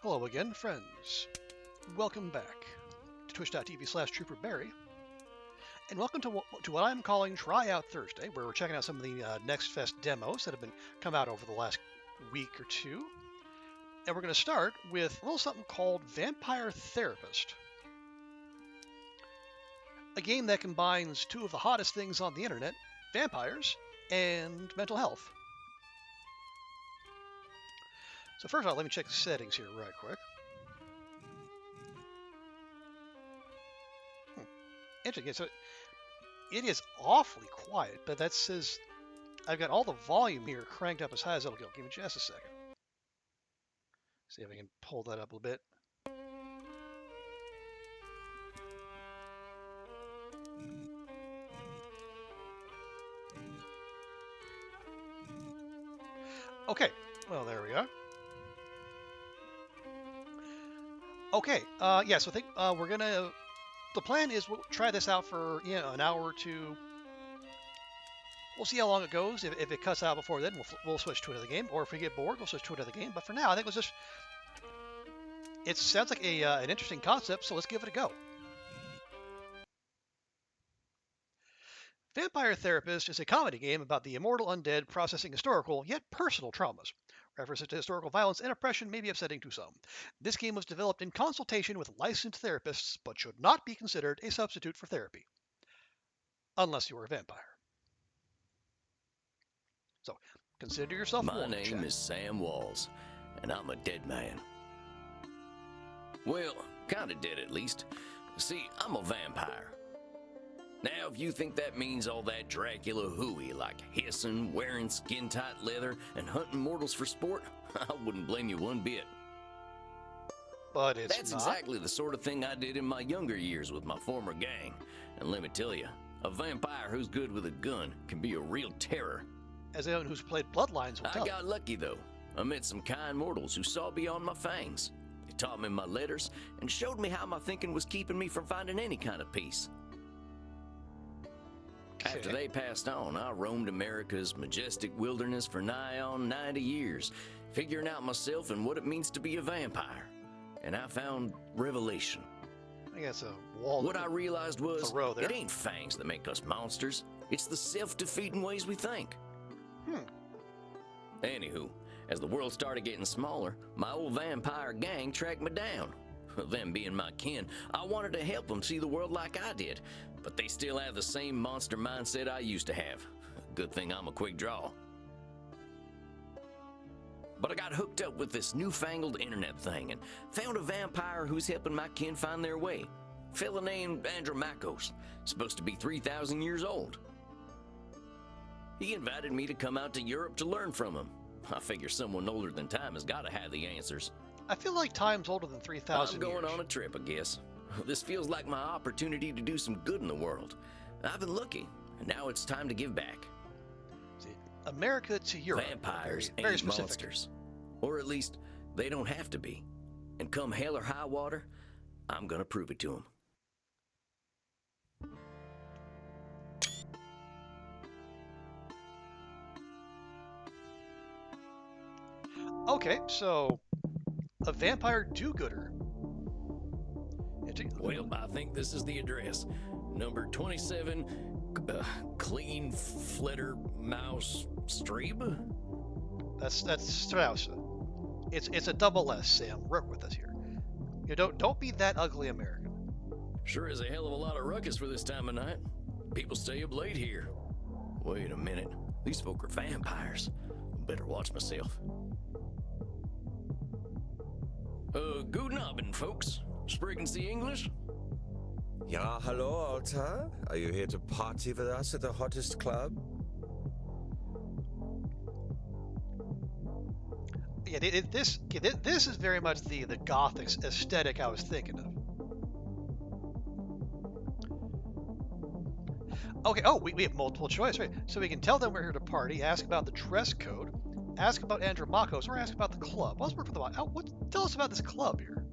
Hello again, friends. Welcome back to twitch.tv/TrooperBerry, and welcome to what I'm calling Tryout Thursday, where we're checking out some of the Next Fest demos that have come out over the last week or two. And we're going to start with a little something called Vampire Therapist, a game that combines two of the hottest things on the internet, vampires and mental health. So first of all, let me check the settings here right quick. Interesting. So it is awfully quiet, but that says I've got all the volume here cranked up as high as it'll go. Give me just a second. See if I can pull that up a bit. Okay. Well, there we are. Okay, yeah, so I think we're gonna, the plan is we'll try this out for, an hour or two. We'll see how long it goes. If it cuts out before then, we'll switch to another game, or if we get bored, we'll switch to another game. But for now, I think it sounds like an interesting concept, so let's give it a go. Vampire Therapist is a comedy game about the immortal undead processing historical, yet personal traumas. References to historical violence and oppression may be upsetting to some. This game was developed in consultation with licensed therapists, but should not be considered a substitute for therapy. Unless you are a vampire. So, consider yourself warned. My name is Sam Walls, and I'm a dead man. Well, kinda dead at least. See, I'm a vampire. Now, if you think that means all that Dracula hooey, like hissing, wearing skin-tight leather, and hunting mortals for sport, I wouldn't blame you one bit. But it's That's not. exactly the sort of thing I did in my younger years with my former gang. And let me tell you, a vampire who's good with a gun can be a real terror. As anyone who's played Bloodlines will tell I you. got lucky, though. I met some kind mortals who saw beyond my fangs. They taught me my letters and showed me how my thinking was keeping me from finding any kind of peace. After they passed on, I roamed America's majestic wilderness for nigh on 90 years, figuring out myself and what it means to be a vampire. And I found revelation. I guess a wall. What I realized was, a row there. it ain't fangs that make us monsters. It's the self-defeating ways we think. Anywho, as the world started getting smaller, my old vampire gang tracked me down. Them being my kin, I wanted to help them see the world like I did, but they still have the same monster mindset I used to have. Good thing I'm a quick draw. But I got hooked up with this newfangled internet thing and found a vampire who's helping my kin find their way. Fella named Andromachus, supposed to be 3,000 years old. He invited me to come out to Europe to learn from him. I figure someone older than time has got to have the answers. I feel like time's older than 3,000 I'm going years. on a trip, I guess. This feels like my opportunity to do some good in the world. I've been lucky, and now it's time to give back. See, America to Europe. Vampires very ain't specific. monsters. Or at least, they don't have to be. And come hell or high water, I'm gonna prove it to them. Okay, so a vampire do-gooder. Well, I think this is the address. Number 27, Clean Flitter Mouse Streeb? That's Strauss. It's a double S, Sam. Work with us here. Don't be that ugly American. Sure is a hell of a lot of ruckus for this time of night. People stay up late here. Wait a minute. These folk are vampires. Better watch myself. Guten Abend, folks. Sprechen Sie English? Ja, hello, Alta. Are you here to party with us at the hottest club? Yeah, this is very much the gothic aesthetic I was thinking of. Okay, oh, we have multiple choice, right? So we can tell them we're here to party, ask about the dress code, ask about Andromachus, or ask about the club. Let's work with tell us about this club here.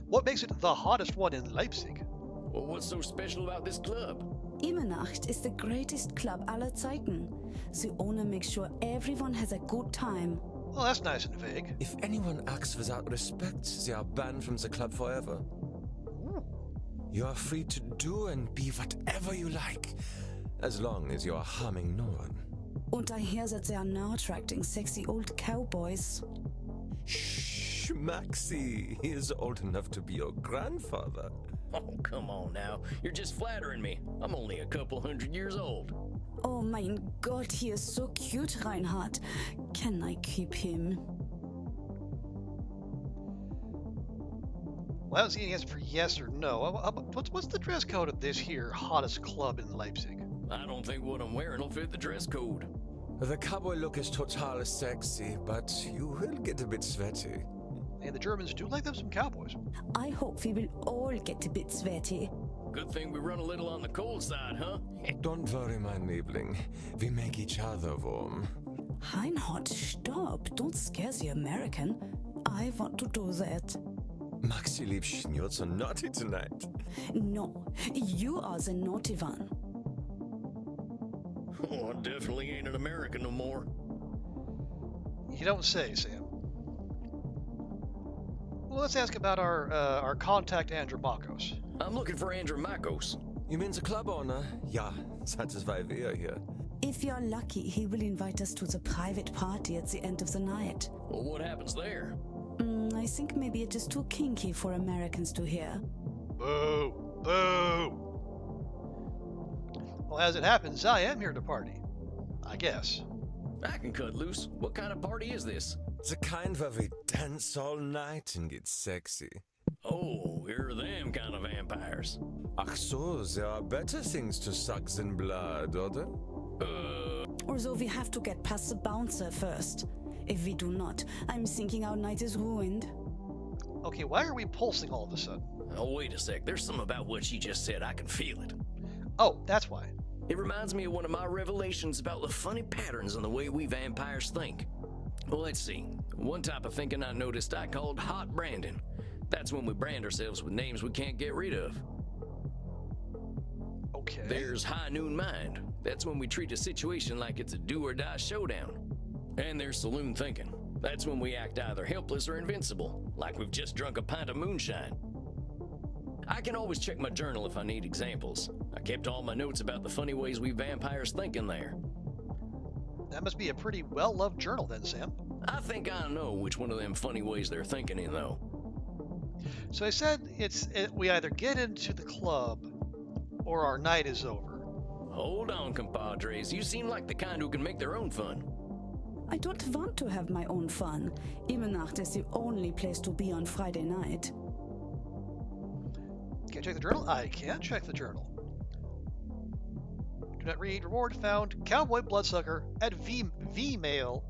What makes it the hottest one in Leipzig? Well, what's so special about this club? Immernacht is the greatest club aller Zeiten. The owner makes sure everyone has a good time. Well, that's nice and vague. If anyone acts without respect, they are banned from the club forever. Ooh. You are free to do and be whatever you like, as long as you are harming no one. Und I hear that they are now attracting sexy old cowboys. Shh, Maxie, he is old enough to be your grandfather. Oh, come on now. You're just flattering me. I'm only a couple 100 years old. Oh mein Gott, he is so cute, Reinhard. Can I keep him? Well, I don't see any answer for yes or no. What's the dress code of this here hottest club in Leipzig? I don't think what I'm wearing will fit the dress code. The cowboy look is total sexy, but you will get a bit sweaty. And the Germans do like them some cowboys. I hope we will all get a bit sweaty. Good thing we run a little on the cold side, huh? Don't worry, my Liebling. We make each other warm. Reinhard, stop. Don't scare the American. I want to do that. Maxi Liebchen, you're so naughty tonight. No, you are the naughty one. Oh, I definitely ain't an American no more. You don't say, Sam. Well, let's ask about our contact Andromachus. I'm looking for Andromachus. You mean the club owner? Ja, that is why we are here. If you're lucky, he will invite us to the private party at the end of the night. Well, what happens there? I think maybe it is too kinky for Americans to hear. Boo! Boo! Well, as it happens, I am here to party. I guess. I can cut loose. What kind of party is this? The kind where we dance all night and get sexy. Oh, here are them kind of vampires. Ach so, there are better things to suck than blood, oder? Although we have to get past the bouncer first. If we do not, I'm thinking our night is ruined. Okay, why are we pulsing all of a sudden? Oh, wait a sec. There's something about what she just said. I can feel it. Oh, that's why. It reminds me of one of my revelations about the funny patterns in the way we vampires think. Well, let's see. One type of thinking I noticed I called hot branding. That's when we brand ourselves with names we can't get rid of. Okay. There's high noon mind. That's when we treat a situation like it's a do or die showdown. And there's saloon thinking. That's when we act either helpless or invincible, like we've just drunk a pint of moonshine. I can always check my journal if I need examples. I kept all my notes about the funny ways we vampires think in there. That must be a pretty well-loved journal then, Sam. I think I know which one of them funny ways they're thinking in, though. So I said we either get into the club or our night is over. Hold on, compadres. You seem like the kind who can make their own fun. I don't want to have my own fun. Immernacht is the only place to be on Friday night. Can't check the journal? I can't check the journal. Do not read. Reward found. Cowboy Bloodsucker at vmail.com.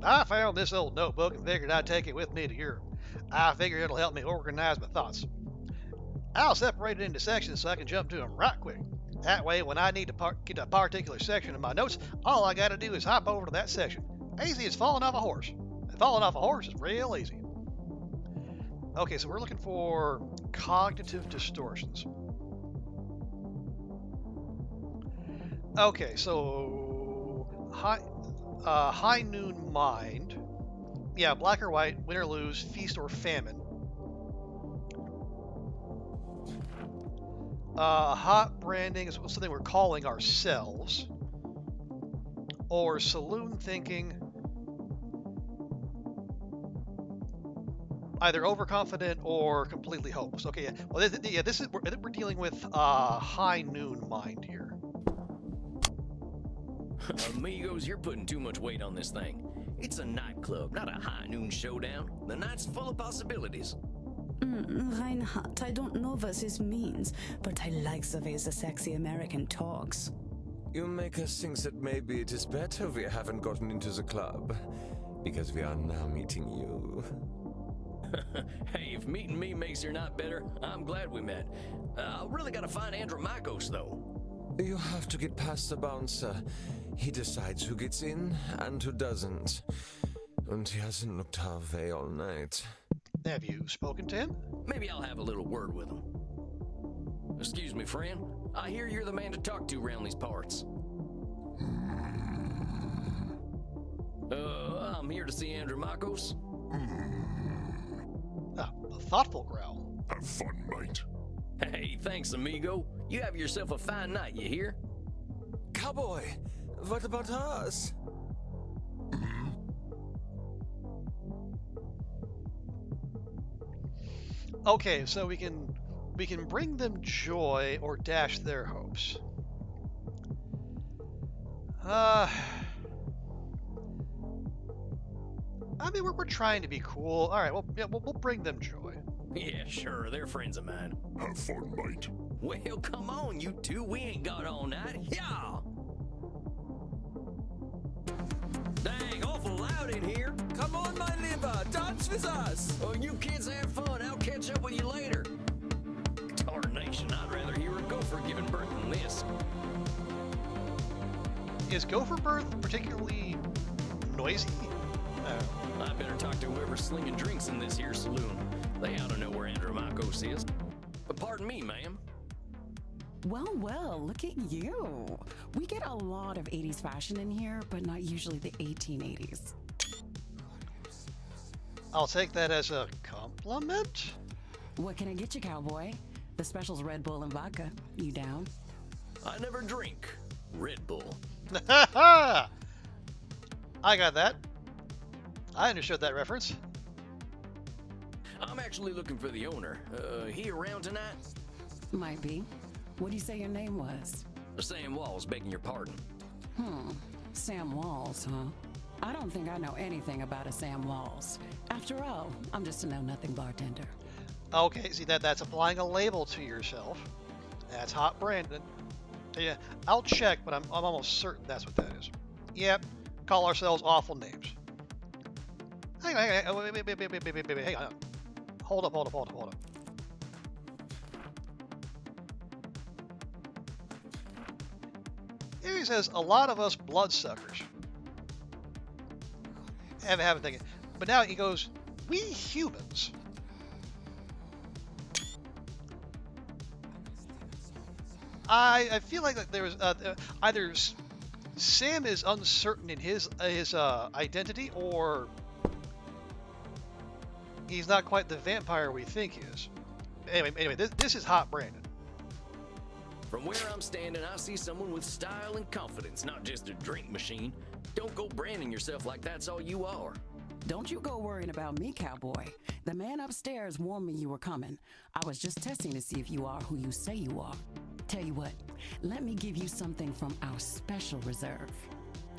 I found this old notebook and figured I'd take it with me to Europe. I figure it'll help me organize my thoughts. I'll separate it into sections so I can jump to them right quick. That way, when I need to get to a particular section of my notes, all I gotta do is hop over to that section. Easy as falling off a horse. And falling off a horse is real easy. Okay, so we're looking for cognitive distortions. Okay, so high noon mind. Yeah, black or white, win or lose, feast or famine. Hot branding is something we're calling ourselves. Or saloon thinking. Either overconfident or completely hopeless. Okay, yeah. Well, this is we're dealing with high noon mind here. Amigos, you're putting too much weight on this thing. It's a nightclub, not a high noon showdown. The night's full of possibilities. Reinhard, I don't know what this means, but I like the way the sexy American talks. You make us think that maybe it is better we haven't gotten into the club, because we are now meeting you. Hey, if meeting me makes your night better, I'm glad we met. I really gotta find Andromachus, though. You have to get past the bouncer. He decides who gets in and who doesn't. And he hasn't looked our way all night. Have you spoken to him? Maybe I'll have a little word with him. Excuse me, friend. I hear you're the man to talk to around these parts. I'm here to see Andromachus. Ah, a thoughtful growl. Have fun, mate. Hey, thanks, amigo. You have yourself a fine night, you hear? Cowboy, what about us? Okay, so we can bring them joy or dash their hopes. I mean, we're trying to be cool. All right, well, yeah, we'll bring them joy. Yeah, sure, they're friends of mine. Have fun, mate. Well, come on, you two. We ain't got all night. Yeah! Dang, awful loud in here. Come on, my liver, dance with us! Oh, you kids have fun. I'll catch up with you later. Darnation, I'd rather hear a gopher giving birth than this. Is gopher birth particularly noisy? I better talk to whoever's slinging drinks in this here saloon. They ought to know where Andromachus is. But pardon me, ma'am. Well, look at you. We get a lot of 80s fashion in here, but not usually the 1880s. I'll take that as a compliment. What can I get you, cowboy? The special's Red Bull and vodka. You down? I never drink Red Bull. I got that. I understood that reference. I'm actually looking for the owner. He around tonight? Might be. What do you say your name was? Sam Walls, begging your pardon. Sam Walls, huh? I don't think I know anything about a Sam Walls. After all, I'm just a know-nothing bartender. Okay, see that's applying a label to yourself. That's hot Brandon. Yeah, I'll check, but I'm almost certain that's what that is. Yep, call ourselves awful names. Hang on, wait, hang on. Hold up. Here he says, a lot of us bloodsuckers. Haven't thinking. But now he goes, we humans. I feel like there was either Sam is uncertain in his identity, or he's not quite the vampire we think he is. Anyway, this is hot Brandon. From where I'm standing, I see someone with style and confidence, not just a drink machine. Don't go branding yourself like that's all you are. Don't you go worrying about me, cowboy. The man upstairs warned me you were coming. I was just testing to see if you are who you say you are. Tell you what, let me give you something from our special reserve.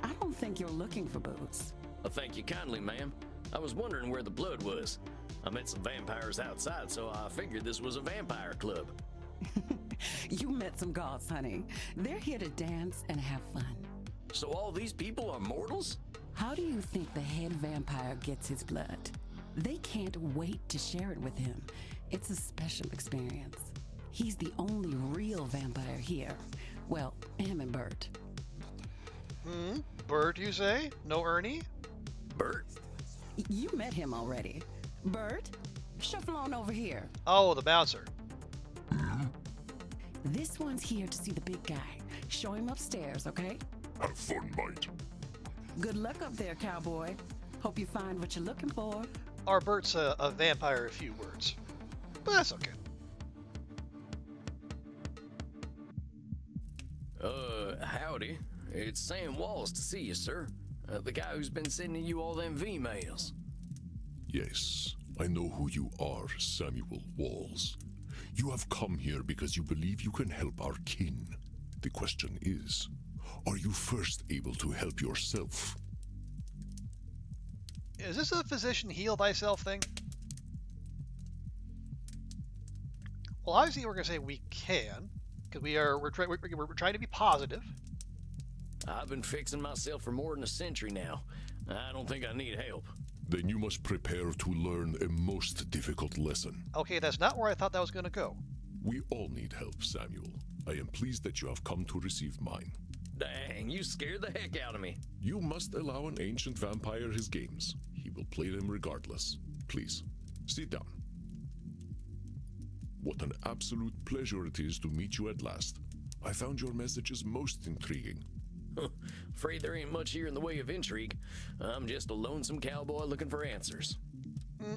I don't think you're looking for booze. Thank you kindly, ma'am. I was wondering where the blood was. I met some vampires outside, so I figured this was a vampire club. You met some gods, honey. They're here to dance and have fun. So all these people are mortals? How do you think the head vampire gets his blood? They can't wait to share it with him. It's a special experience. He's the only real vampire here. Well, him and Bert. Bert, you say? No Ernie? Bert? You met him already. Bert, shuffle on over here. Oh, the bouncer. This one's here to see the big guy. Show him upstairs, okay? Have fun, mate. Good luck up there, cowboy. Hope you find what you're looking for. Our Bert's a vampire, a few words. But that's okay. Howdy. It's Sam Walls to see you, sir. The guy who's been sending you all them V-mails. Yes, I know who you are, Samuel Walls. You have come here because you believe you can help our kin. The question is, are you first able to help yourself? Is this a physician heal thyself thing? Well, obviously we're going to say we can, because we're trying to be positive. I've been fixing myself for more than a century now. I don't think I need help. Then you must prepare to learn a most difficult lesson. Okay, that's not where I thought that was going to go. We all need help, Samuel. I am pleased that you have come to receive mine. Dang, you scared the heck out of me. You must allow an ancient vampire his games. He will play them regardless. Please, sit down. What an absolute pleasure it is to meet you at last. I found your messages most intriguing. Afraid there ain't much here in the way of intrigue. I'm just a lonesome cowboy looking for answers.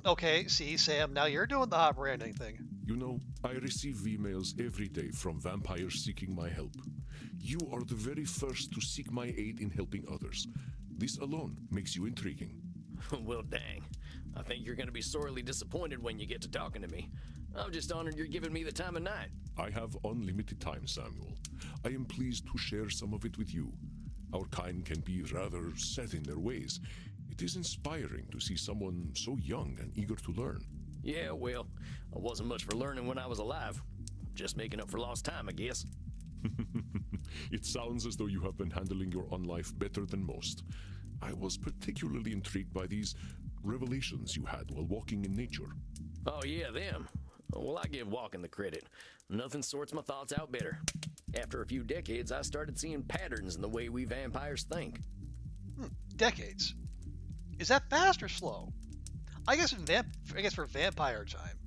Okay, see, Sam, now you're doing the hot branding thing. You know, I receive emails every day from vampires seeking my help. You are the very first to seek my aid in helping others. This alone makes you intriguing. Well, dang. I think you're gonna be sorely disappointed when you get to talking to me. I'm just honored you're giving me the time of night. I have unlimited time, Samuel. I am pleased to share some of it with you. Our kind can be rather set in their ways. It is inspiring to see someone so young and eager to learn. Yeah, well, I wasn't much for learning when I was alive. Just making up for lost time, I guess. It sounds as though you have been handling your own life better than most. I was particularly intrigued by these revelations you had while walking in nature. Oh, yeah, them. Well, I give walking the credit. Nothing sorts my thoughts out better. After a few decades, I started seeing patterns in the way we vampires think. Decades. Is that fast or slow? I guess for vampire time,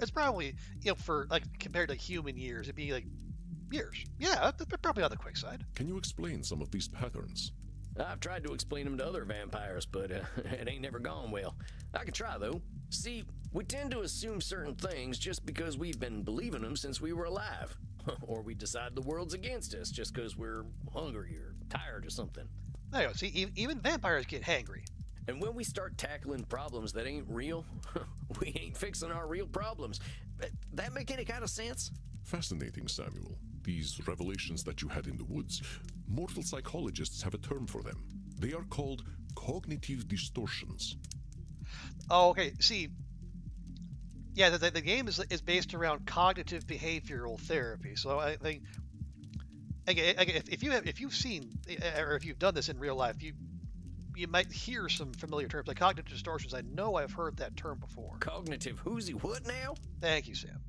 it's probably, for like compared to human years, it'd be like years. Yeah, that's probably on the quick side. Can you explain some of these patterns? I've tried to explain them to other vampires, but it ain't never gone well. I can try, though. See, we tend to assume certain things just because we've been believing them since we were alive. Or we decide the world's against us just because we're hungry or tired or something. There you go. See, even vampires get hangry. And when we start tackling problems that ain't real, we ain't fixing our real problems. That make any kind of sense? Fascinating, Samuel. These revelations that you had in the woods, mortal psychologists have a term for them. They are called cognitive distortions. Oh, okay. See, yeah, the game is based around cognitive behavioral therapy. So I think, again, if you've seen or if you've done this in real life, you might hear some familiar terms like cognitive distortions. I know I've heard that term before. Cognitive whoozy what now? Thank you, Sam.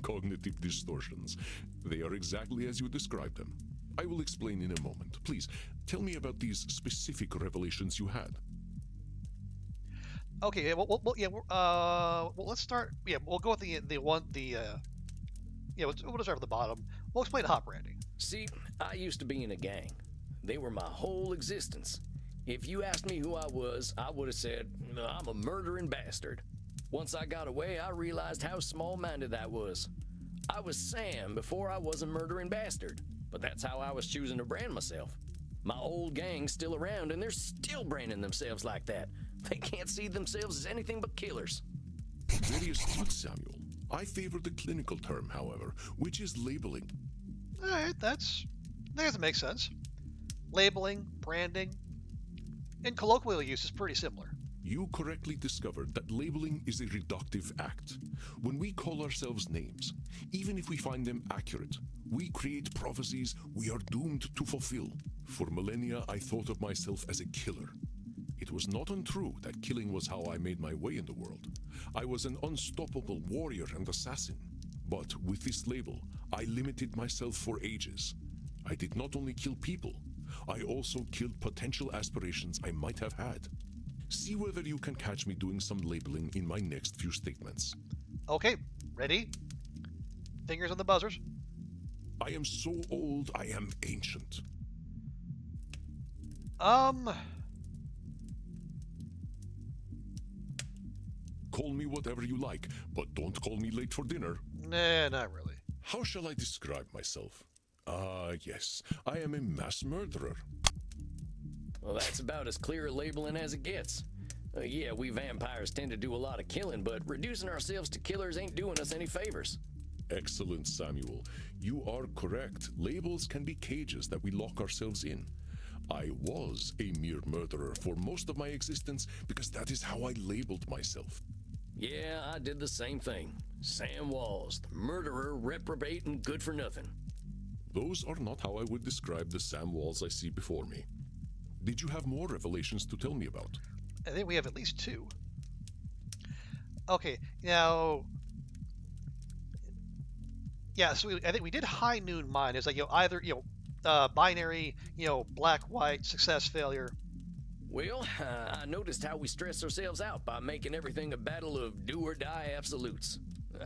Cognitive distortions. They are exactly as you described them. I will explain in a moment. Please, tell me about these specific revelations you had. Okay, let's start. Yeah, we'll go with we'll start at the bottom. We'll explain hot branding. See, I used to be in a gang. They were my whole existence. If you asked me who I was, I would have said, I'm a murdering bastard. Once I got away, I realized how small-minded that was. I was Sam before I was a murdering bastard, but that's how I was choosing to brand myself. My old gang's still around, and they're still branding themselves like that. They can't see themselves as anything but killers. Very astute, Samuel. I favor the clinical term, however, which is labeling. All right, I guess it makes sense. Labeling, branding, and colloquial use is pretty similar. You correctly discovered that labeling is a reductive act. When we call ourselves names, even if we find them accurate, we create prophecies we are doomed to fulfill. For millennia, I thought of myself as a killer. It was not untrue that killing was how I made my way in the world. I was an unstoppable warrior and assassin. But with this label, I limited myself for ages. I did not only kill people, I also killed potential aspirations I might have had. See whether you can catch me doing some labeling in my next few statements. Okay, ready? Fingers on the buzzers. I am so old, I am ancient. Call me whatever you like, but don't call me late for dinner. Nah, not really. How shall I describe myself? Yes, I am a mass murderer. Well, that's about as clear a labeling as it gets. Yeah, we vampires tend to do a lot of killing, but reducing ourselves to killers ain't doing us any favors. Excellent, Samuel. You are correct. Labels can be cages that we lock ourselves in. I was a mere murderer for most of my existence because that is how I labeled myself. Yeah, I did the same thing. Sam Walls, the murderer, reprobate, and good for nothing. Those are not how I would describe the Sam Walls I see before me. Did you have more revelations to tell me about? I think we have at least two. Okay, now... Yeah, so I think we did high noon mine. It's like, either, binary, black, white, success, failure. Well, I noticed how we stress ourselves out by making everything a battle of do-or-die absolutes.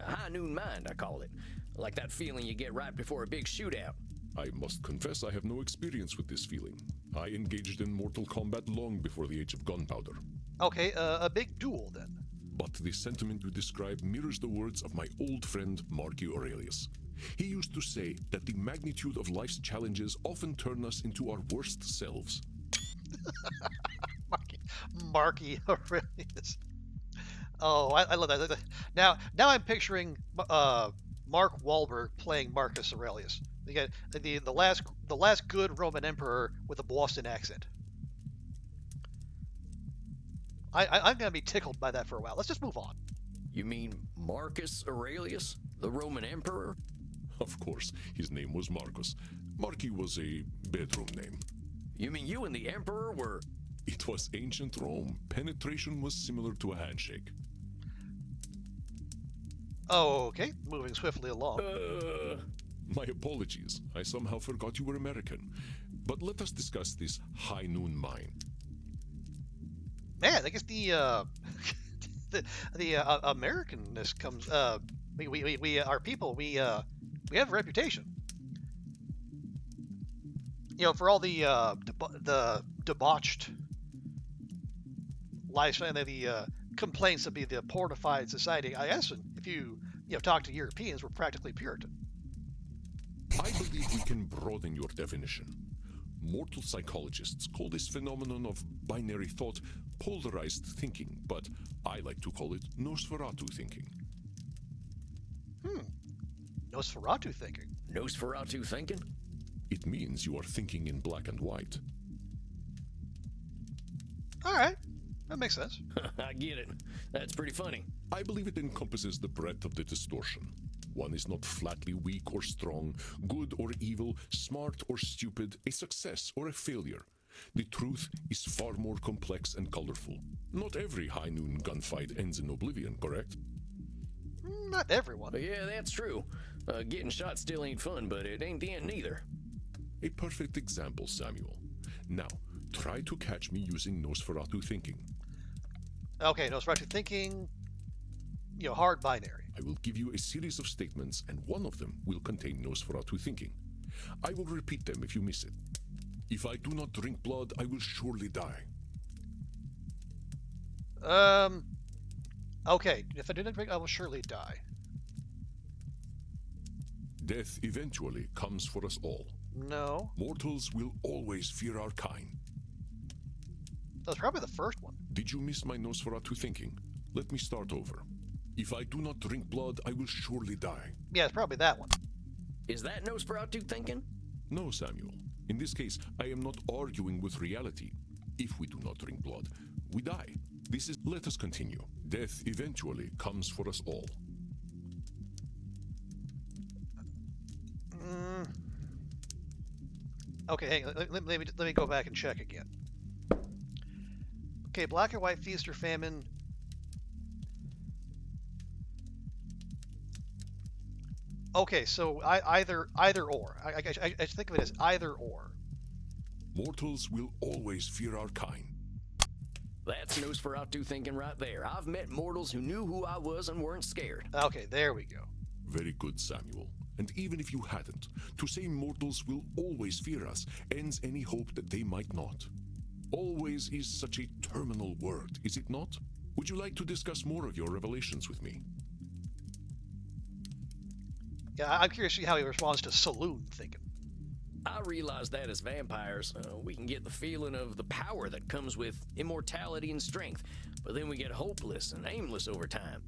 High noon mind, I call it. Like that feeling you get right before a big shootout. I must confess I have no experience with this feeling. I engaged in mortal combat long before the age of gunpowder. Okay, a big duel then. But the sentiment you describe mirrors the words of my old friend Marcus Aurelius. He used to say that the magnitude of life's challenges often turn us into our worst selves. Marky Aurelius. Oh, I love that. Now I'm picturing Mark Wahlberg playing Marcus Aurelius. You got the last good Roman emperor with a Boston accent. I'm gonna be tickled by that for a while. Let's just move on. You mean Marcus Aurelius, the Roman emperor? Of course, his name was Marcus. Marcus was a bedroom name. You mean you and the emperor were... It was ancient Rome. Penetration was similar to a handshake. Oh, okay. Moving swiftly along. My apologies. I somehow forgot you were American. But let us discuss this high noon mine. Man, I guess the Americanness comes. We our people. We have a reputation. You know, for all the debauched lifestyle, the complaints of the portified society. I guess if you talk to Europeans, we're practically Puritan. I believe we can broaden your definition. Mortal psychologists call this phenomenon of binary thought polarized thinking, but I like to call it Nosferatu thinking. Nosferatu thinking. Nosferatu thinking? It means you are thinking in black and white. All right, that makes sense. I get it. That's pretty funny. I believe it encompasses the breadth of the distortion. One is not flatly weak or strong, good or evil, smart or stupid, a success or a failure. The truth is far more complex and colorful. Not every high noon gunfight ends in oblivion, correct? Not everyone. Yeah, that's true. Getting shot still ain't fun, but it ain't the end neither. A perfect example, Samuel. Now, try to catch me using Nosferatu thinking. Okay, Nosferatu thinking, hard binary. I will give you a series of statements, and one of them will contain Nosferatu thinking. I will repeat them if you miss it. If I do not drink blood, I will surely die. Okay, if I do not drink, I will surely die. Death eventually comes for us all. No. Mortals will always fear our kind. That's probably the first one. Did you miss my Nosferatu thinking? Let me start over. If I do not drink blood, I will surely die. Yeah, it's probably that one. Is that Nosferatu thinking? No, Samuel. In this case, I am not arguing with reality. If we do not drink blood, we die. Let us continue. Death eventually comes for us all. Okay, hang on. Let me go back and check again. Okay, black and white, feast or famine. Okay, so either or. I think of it as either or. Mortals will always fear our kind. That's Nosferatu thinking right there. I've met mortals who knew who I was and weren't scared. Okay, there we go. Very good, Samuel. And even if you hadn't, to say mortals will always fear us ends any hope that they might not. Always is such a terminal word, is it not? Would you like to discuss more of your revelations with me? Yeah, I'm curious to see how he responds to saloon thinking. I realize that as vampires, we can get the feeling of the power that comes with immortality and strength, but then we get hopeless and aimless over time.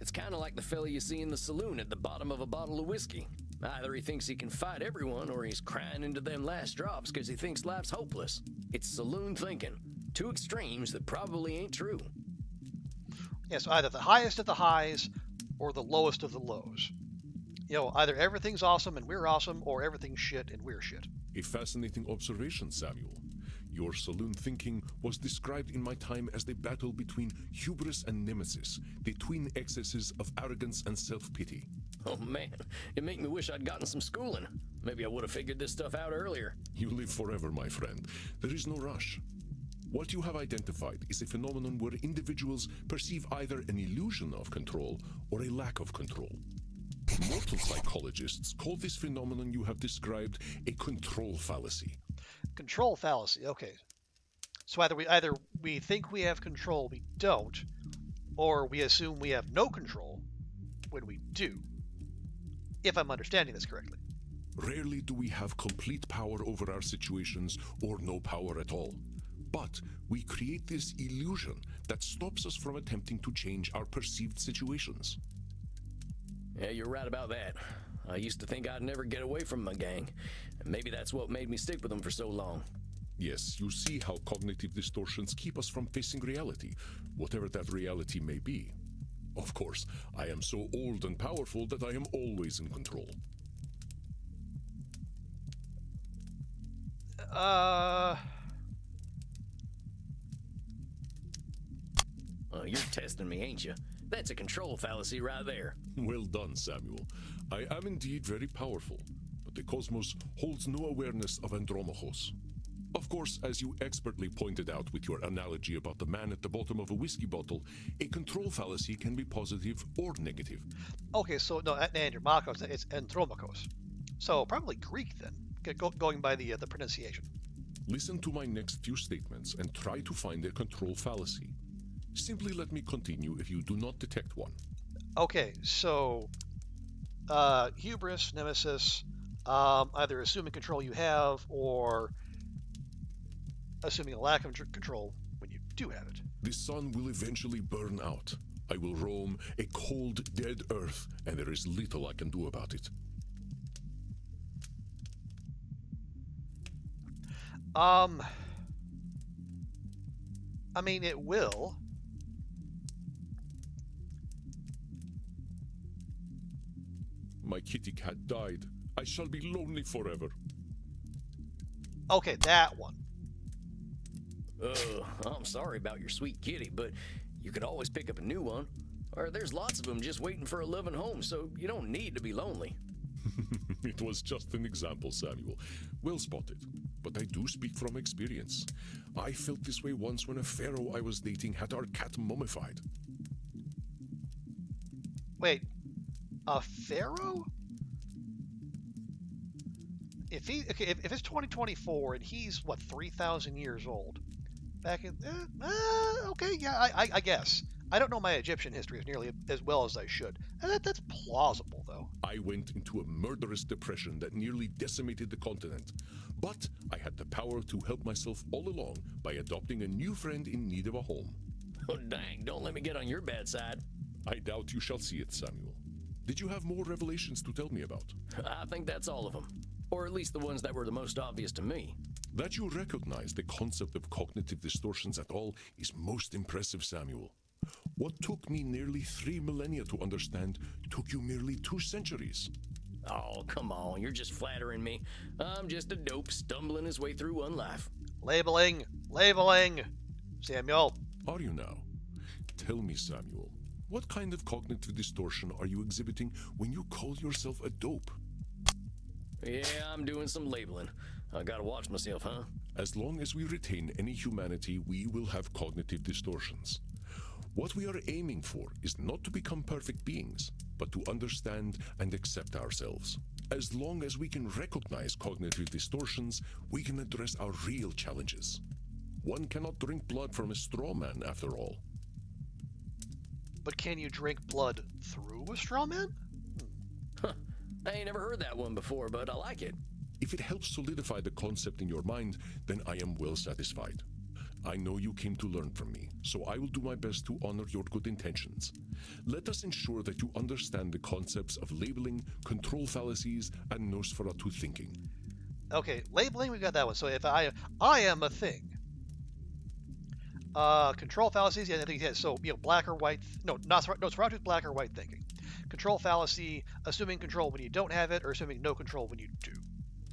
It's kind of like the fella you see in the saloon at the bottom of a bottle of whiskey. Either he thinks he can fight everyone, or he's crying into them last drops because he thinks life's hopeless. It's saloon thinking. Two extremes that probably ain't true. Yeah, so either the highest of the highs or the lowest of the lows. Either everything's awesome and we're awesome, or everything's shit and we're shit. A fascinating observation, Samuel. Your saloon thinking was described in my time as the battle between hubris and nemesis, the twin excesses of arrogance and self-pity. Oh man, it make me wish I'd gotten some schooling. Maybe I would have figured this stuff out earlier. You live forever, my friend. There is no rush. What you have identified is a phenomenon where individuals perceive either an illusion of control or a lack of control. Mortal psychology psychologists call this phenomenon you have described a control fallacy. Control fallacy. Okay. So either we think we have control, we don't, or we assume we have no control when we do. If I'm understanding this correctly. Rarely do we have complete power over our situations or no power at all. But we create this illusion that stops us from attempting to change our perceived situations. Yeah, you're right about that. I used to think I'd never get away from my gang, and maybe that's what made me stick with them for so long. Yes, you see how cognitive distortions keep us from facing reality, whatever that reality may be. Of course, I am so old and powerful that I am always in control. You're testing me, ain't you? That's a control fallacy right there. Well done, Samuel. I am indeed very powerful, but the cosmos holds no awareness of Andromachus. Of course, as you expertly pointed out with your analogy about the man at the bottom of a whiskey bottle, a control fallacy can be positive or negative. Okay, so no, Andromachus, it's Andromachus. So probably Greek then, going by the pronunciation. Listen to my next few statements and try to find a control fallacy. Simply let me continue if you do not detect one. Okay, so hubris, nemesis, either assuming control you have or assuming a lack of control when you do have it. The sun will eventually burn out. I will roam a cold, dead earth, and there is little I can do about it. I mean, it will. My kitty cat died. I shall be lonely forever. Okay, that one. I'm sorry about your sweet kitty, but you could always pick up a new one. Or there's lots of them just waiting for a loving home, so you don't need to be lonely. It was just an example, Samuel. Well spotted. But I do speak from experience. I felt this way once when a pharaoh I was dating had our cat mummified. Wait, a pharaoh? If it's 2024 and he's what 3,000 years old, back in okay, yeah, I guess. I don't know my Egyptian history as nearly as well as I should. That's plausible, though. I went into a murderous depression that nearly decimated the continent. But I had the power to help myself all along by adopting a new friend in need of a home. Oh, dang, don't let me get on your bad side. I doubt you shall see it, Samuel. Did you have more revelations to tell me about? I think that's all of them. Or at least the ones that were the most obvious to me. That you recognize the concept of cognitive distortions at all is most impressive, Samuel. What took me nearly 3 millennia to understand took you merely 2 centuries. Oh, come on, you're just flattering me. I'm just a dope stumbling his way through one life. Labeling, Samuel. Are you now? Tell me, Samuel, what kind of cognitive distortion are you exhibiting when you call yourself a dope? Yeah, I'm doing some labeling. I gotta watch myself, huh? As long as we retain any humanity, we will have cognitive distortions. What we are aiming for is not to become perfect beings, but to understand and accept ourselves. As long as we can recognize cognitive distortions, we can address our real challenges. One cannot drink blood from a straw man, after all. But can you drink blood through a straw man? Huh. I ain't never heard that one before, but I like it. If it helps solidify the concept in your mind, then I am well satisfied. I know you came to learn from me, so I will do my best to honor your good intentions. Let us ensure that you understand the concepts of labeling, control fallacies, and Nosferatu thinking. Okay, labeling, we got that one. So if I am a thing. Control fallacies, yeah, I think yeah. So black or white. No, Nosferatu is black or white thinking. Control fallacy, assuming control when you don't have it, or assuming no control when you do.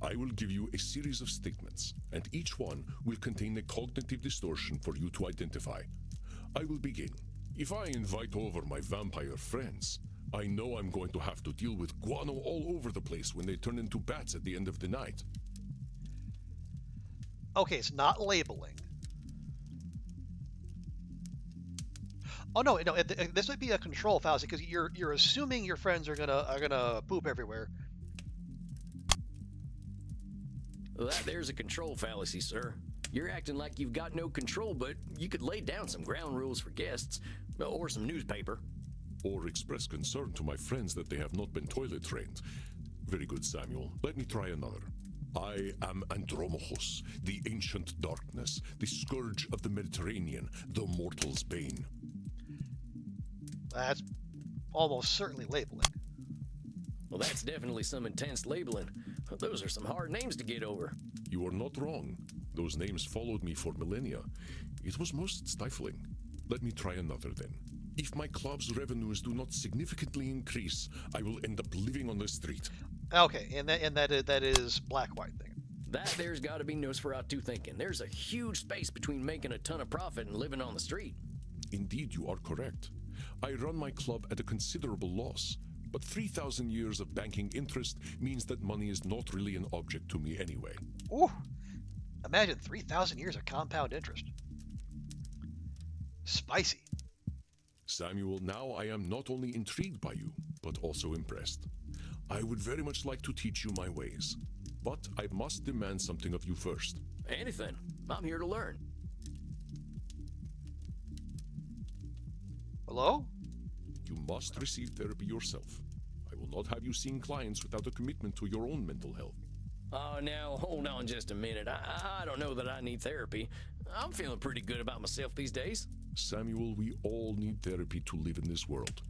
I will give you a series of statements, and each one will contain a cognitive distortion for you to identify. I will begin. If I invite over my vampire friends, I know I'm going to have to deal with guano all over the place when they turn into bats at the end of the night. Okay, it's not labeling. Oh no, no, this might be a control fallacy because you're assuming your friends are gonna poop everywhere. Well, there's a control fallacy, sir. You're acting like you've got no control, but you could lay down some ground rules for guests, or some newspaper. Or express concern to my friends that they have not been toilet trained. Very good, Samuel. Let me try another. I am Andromachus, the ancient darkness, the scourge of the Mediterranean, the mortal's bane. That's almost certainly labeling. Well, that's definitely some intense labeling. Those are some hard names to get over. You are not wrong. Those names followed me for millennia. It was most stifling. Let me try another then. If my club's revenues do not significantly increase, I will end up living on the street. Okay, and that is black-white thing. That there's got to be Nosferatu thinking. There's a huge space between making a ton of profit and living on the street. Indeed, you are correct. I run my club at a considerable loss, but 3,000 years of banking interest means that money is not really an object to me anyway. Ooh, imagine 3,000 years of compound interest. Spicy. Samuel, now I am not only intrigued by you, but also impressed. I would very much like to teach you my ways, but I must demand something of you first. Anything. I'm here to learn. Hello? You must receive therapy yourself. I will not have you seeing clients without a commitment to your own mental health. Oh, now, hold on just a minute. I don't know that I need therapy. I'm feeling pretty good about myself these days. Samuel, we all need therapy to live in this world.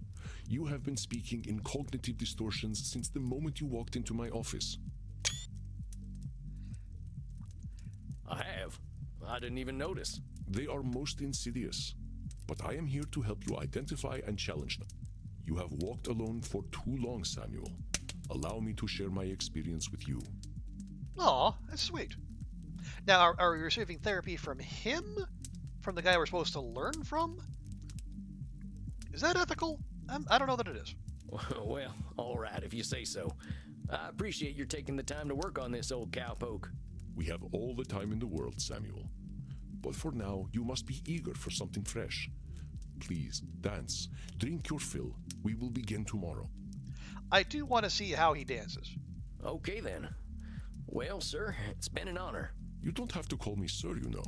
You have been speaking in cognitive distortions since the moment you walked into my office. I have. I didn't even notice. They are most insidious, but I am here to help you identify and challenge them. You have walked alone for too long, Samuel. Allow me to share my experience with you. Aw, that's sweet. Now, are we receiving therapy from him? From the guy we're supposed to learn from? Is that ethical? I don't know that it is. Well, all right, if you say so. I appreciate your taking the time to work on this, old cowpoke. We have all the time in the world, Samuel. But for now, you must be eager for something fresh. Please, dance. Drink your fill. We will begin tomorrow. I do want to see how he dances. Okay, then. Well, sir, it's been an honor. You don't have to call me sir, you know.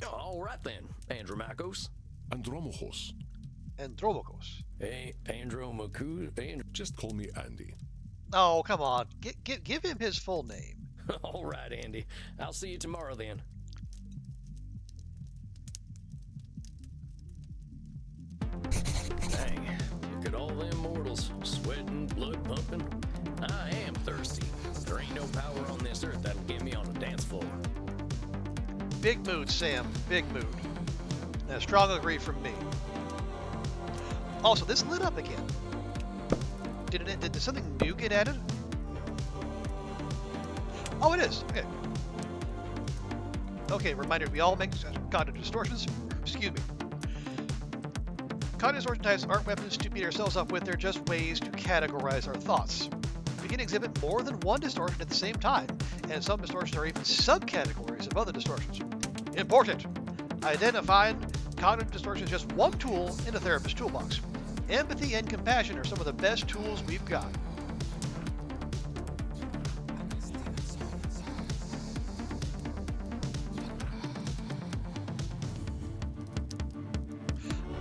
All right, then, Andromachus. Andromachus. Andromachus. Hey, Andromachus. Just call me Andy. Oh, come on. Give him his full name. All right, Andy. I'll see you tomorrow, then. Dang, look at all them mortals, sweating, blood pumping. I am thirsty. There ain't no power on this earth that'll get me on a dance floor. Big mood, Sam. Big mood. A strong agree from me. Also, this lit up again. Did something new get added? Oh, it is. Okay. Okay, reminder, we all make cognitive distortions. Excuse me. Cognitive distortion types aren't weapons to beat ourselves up with, they're just ways to categorize our thoughts. We can exhibit more than one distortion at the same time, and some distortions are even subcategories of other distortions. Important! Identifying cognitive distortion is just one tool in a therapist's toolbox. Empathy and compassion are some of the best tools we've got.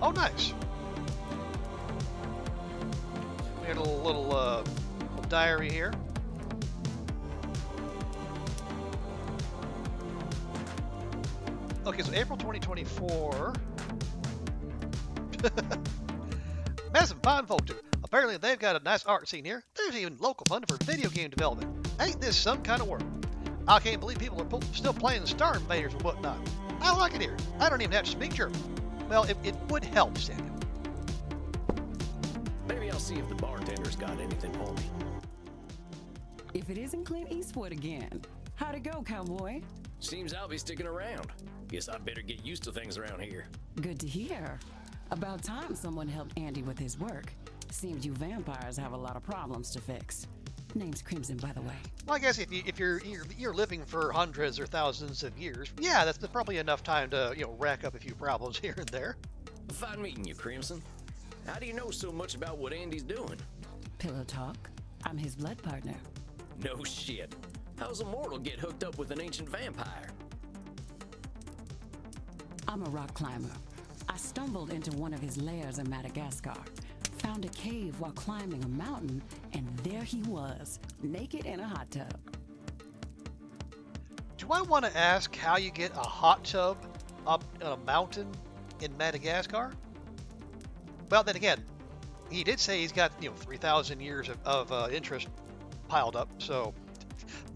Oh, nice. We had a little diary here. Okay, so April 2024. Met some fine folk too. Apparently they've got a nice art scene here. There's even local fund for video game development. Ain't this some kind of work? I can't believe people are still playing Star Invaders and whatnot. I like it here. I don't even have to speak German. Well, it would help, Samuel. Maybe I'll see if the bartender's got anything for me. If it isn't Clint Eastwood again. How'd it go, cowboy? Seems I'll be sticking around. Guess I better get used to things around here. Good to hear. About time someone helped Andy with his work. Seems you vampires have a lot of problems to fix. Name's Crimson, by the way. Well, I guess if you're living for hundreds or thousands of years, yeah, that's probably enough time to rack up a few problems here and there. fine meeting you, Crimson. How do you know so much about what Andy's doing? Pillow talk. I'm his blood partner. No shit. How's a mortal get hooked up with an ancient vampire? I'm a rock climber. I stumbled into one of his lairs in Madagascar, found a cave while climbing a mountain, and there he was, naked in a hot tub. Do I want to ask how you get a hot tub up on a mountain in Madagascar? Well, then again, he did say he's got 3,000 years of interest piled up, so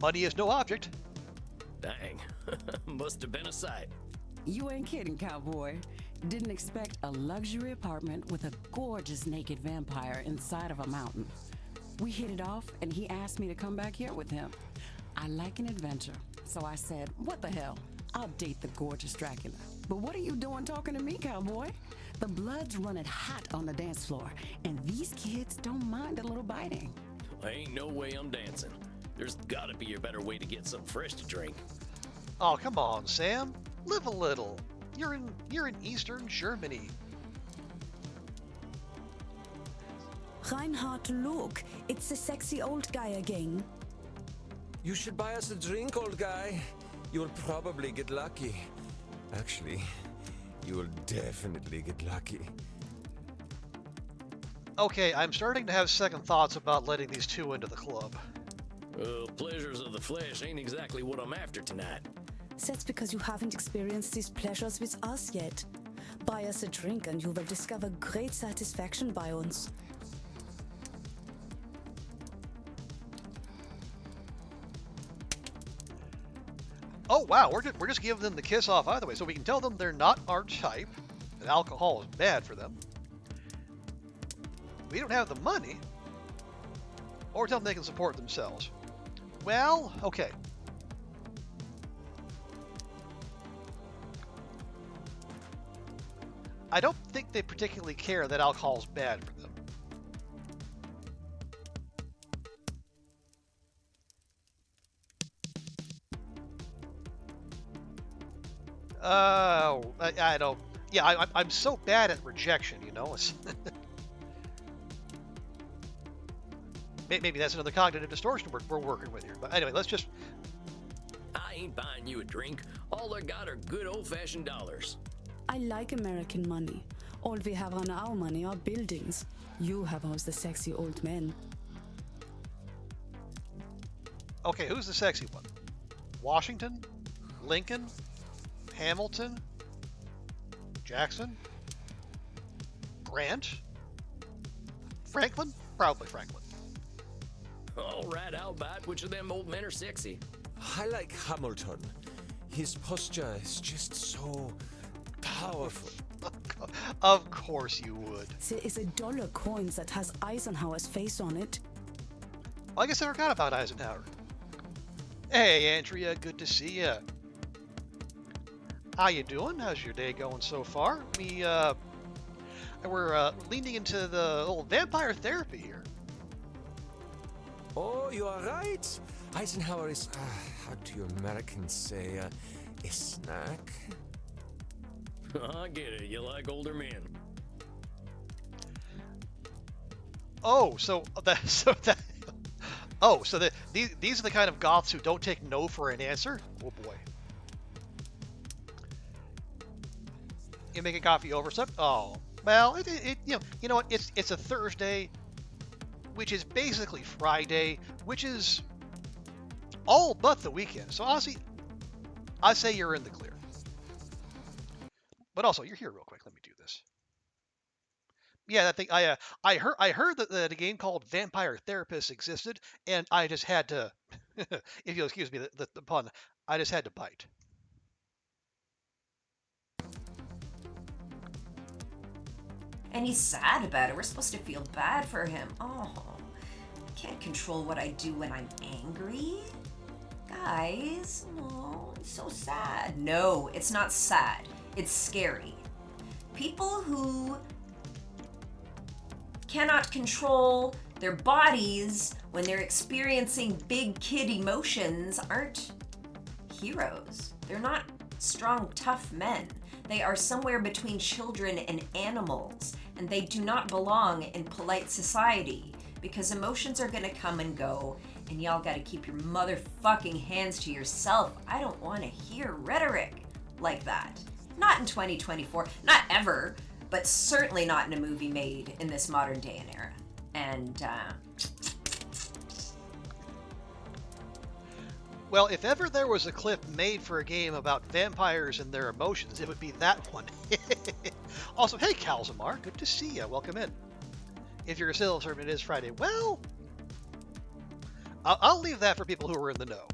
money is no object. Dang. Must have been a sight. You ain't kidding, cowboy. Didn't expect a luxury apartment with a gorgeous naked vampire inside of a mountain. We hit it off, and he asked me to come back here with him. I like an adventure, so I said, what the hell? I'll date the gorgeous Dracula. But what are you doing talking to me, cowboy? The blood's running hot on the dance floor, and these kids don't mind a little biting. Ain't no way I'm dancing. There's gotta be a better way to get something fresh to drink. Oh, come on, Sam. Live a little. You're in Eastern Germany. Reinhard, look. It's the sexy old guy again. You should buy us a drink, old guy. You'll probably get lucky. Actually, you will definitely get lucky. Okay, I'm starting to have second thoughts about letting these two into the club. Well, pleasures of the flesh ain't exactly what I'm after tonight. That's because you haven't experienced these pleasures with us yet. Buy us a drink and you will discover great satisfaction by uns. Oh wow, we're just giving them the kiss off either way, so we can tell them they're not our type, that alcohol is bad for them. We don't have the money, or tell them they can support themselves. Well, okay. I don't think they particularly care that alcohol is bad for them. I don't. Yeah, I'm so bad at rejection, It's maybe that's another cognitive distortion we're working with here. But anyway, let's just. I ain't buying you a drink. All I got are good old-fashioned dollars. I like American money. All we have on our money are buildings. You have us the sexy old men. Okay, who's the sexy one? Washington? Lincoln? Hamilton? Jackson? Grant? Franklin? Probably Franklin. All right, I'll bite. Which of them old men are sexy? I like Hamilton. His posture is just so powerful. Of course you would. There is a dollar coin that has Eisenhower's face on it. Well, I guess I forgot about Eisenhower. Hey, Andrea, good to see ya. How you doing? How's your day going so far? We're leaning into the old vampire therapy here. Oh, you are right. Eisenhower is, how do you Americans say, a snack? I get it. You like older men. Oh, these are the kind of goths who don't take no for an answer. Oh boy. You make a coffee over stuff? Oh, well, you know what? It's a Thursday, which is basically Friday, which is all but the weekend. So honestly, I say you're in the clear. But also, you're here real quick. Let me do this. Yeah, that thing. I heard that a game called Vampire Therapist existed, and I just had to, if you'll excuse me the pun, I just had to bite. And he's sad about it. We're supposed to feel bad for him. Oh, I can't control what I do when I'm angry. Guys, oh, it's so sad. No, it's not sad. It's scary. People who cannot control their bodies when they're experiencing big kid emotions aren't heroes. They're not strong, tough men. They are somewhere between children and animals, and they do not belong in polite society because emotions are gonna come and go, and y'all gotta keep your motherfucking hands to yourself. I don't want to hear rhetoric like that. Not in 2024, not ever, but certainly not in a movie made in this modern day and era. And, Well, if ever there was a clip made for a game about vampires and their emotions, it would be that one. Also, hey, Calzamar, good to see you. Welcome in. If you're a civil servant, it is Friday. Well, I'll leave that for people who are in the know.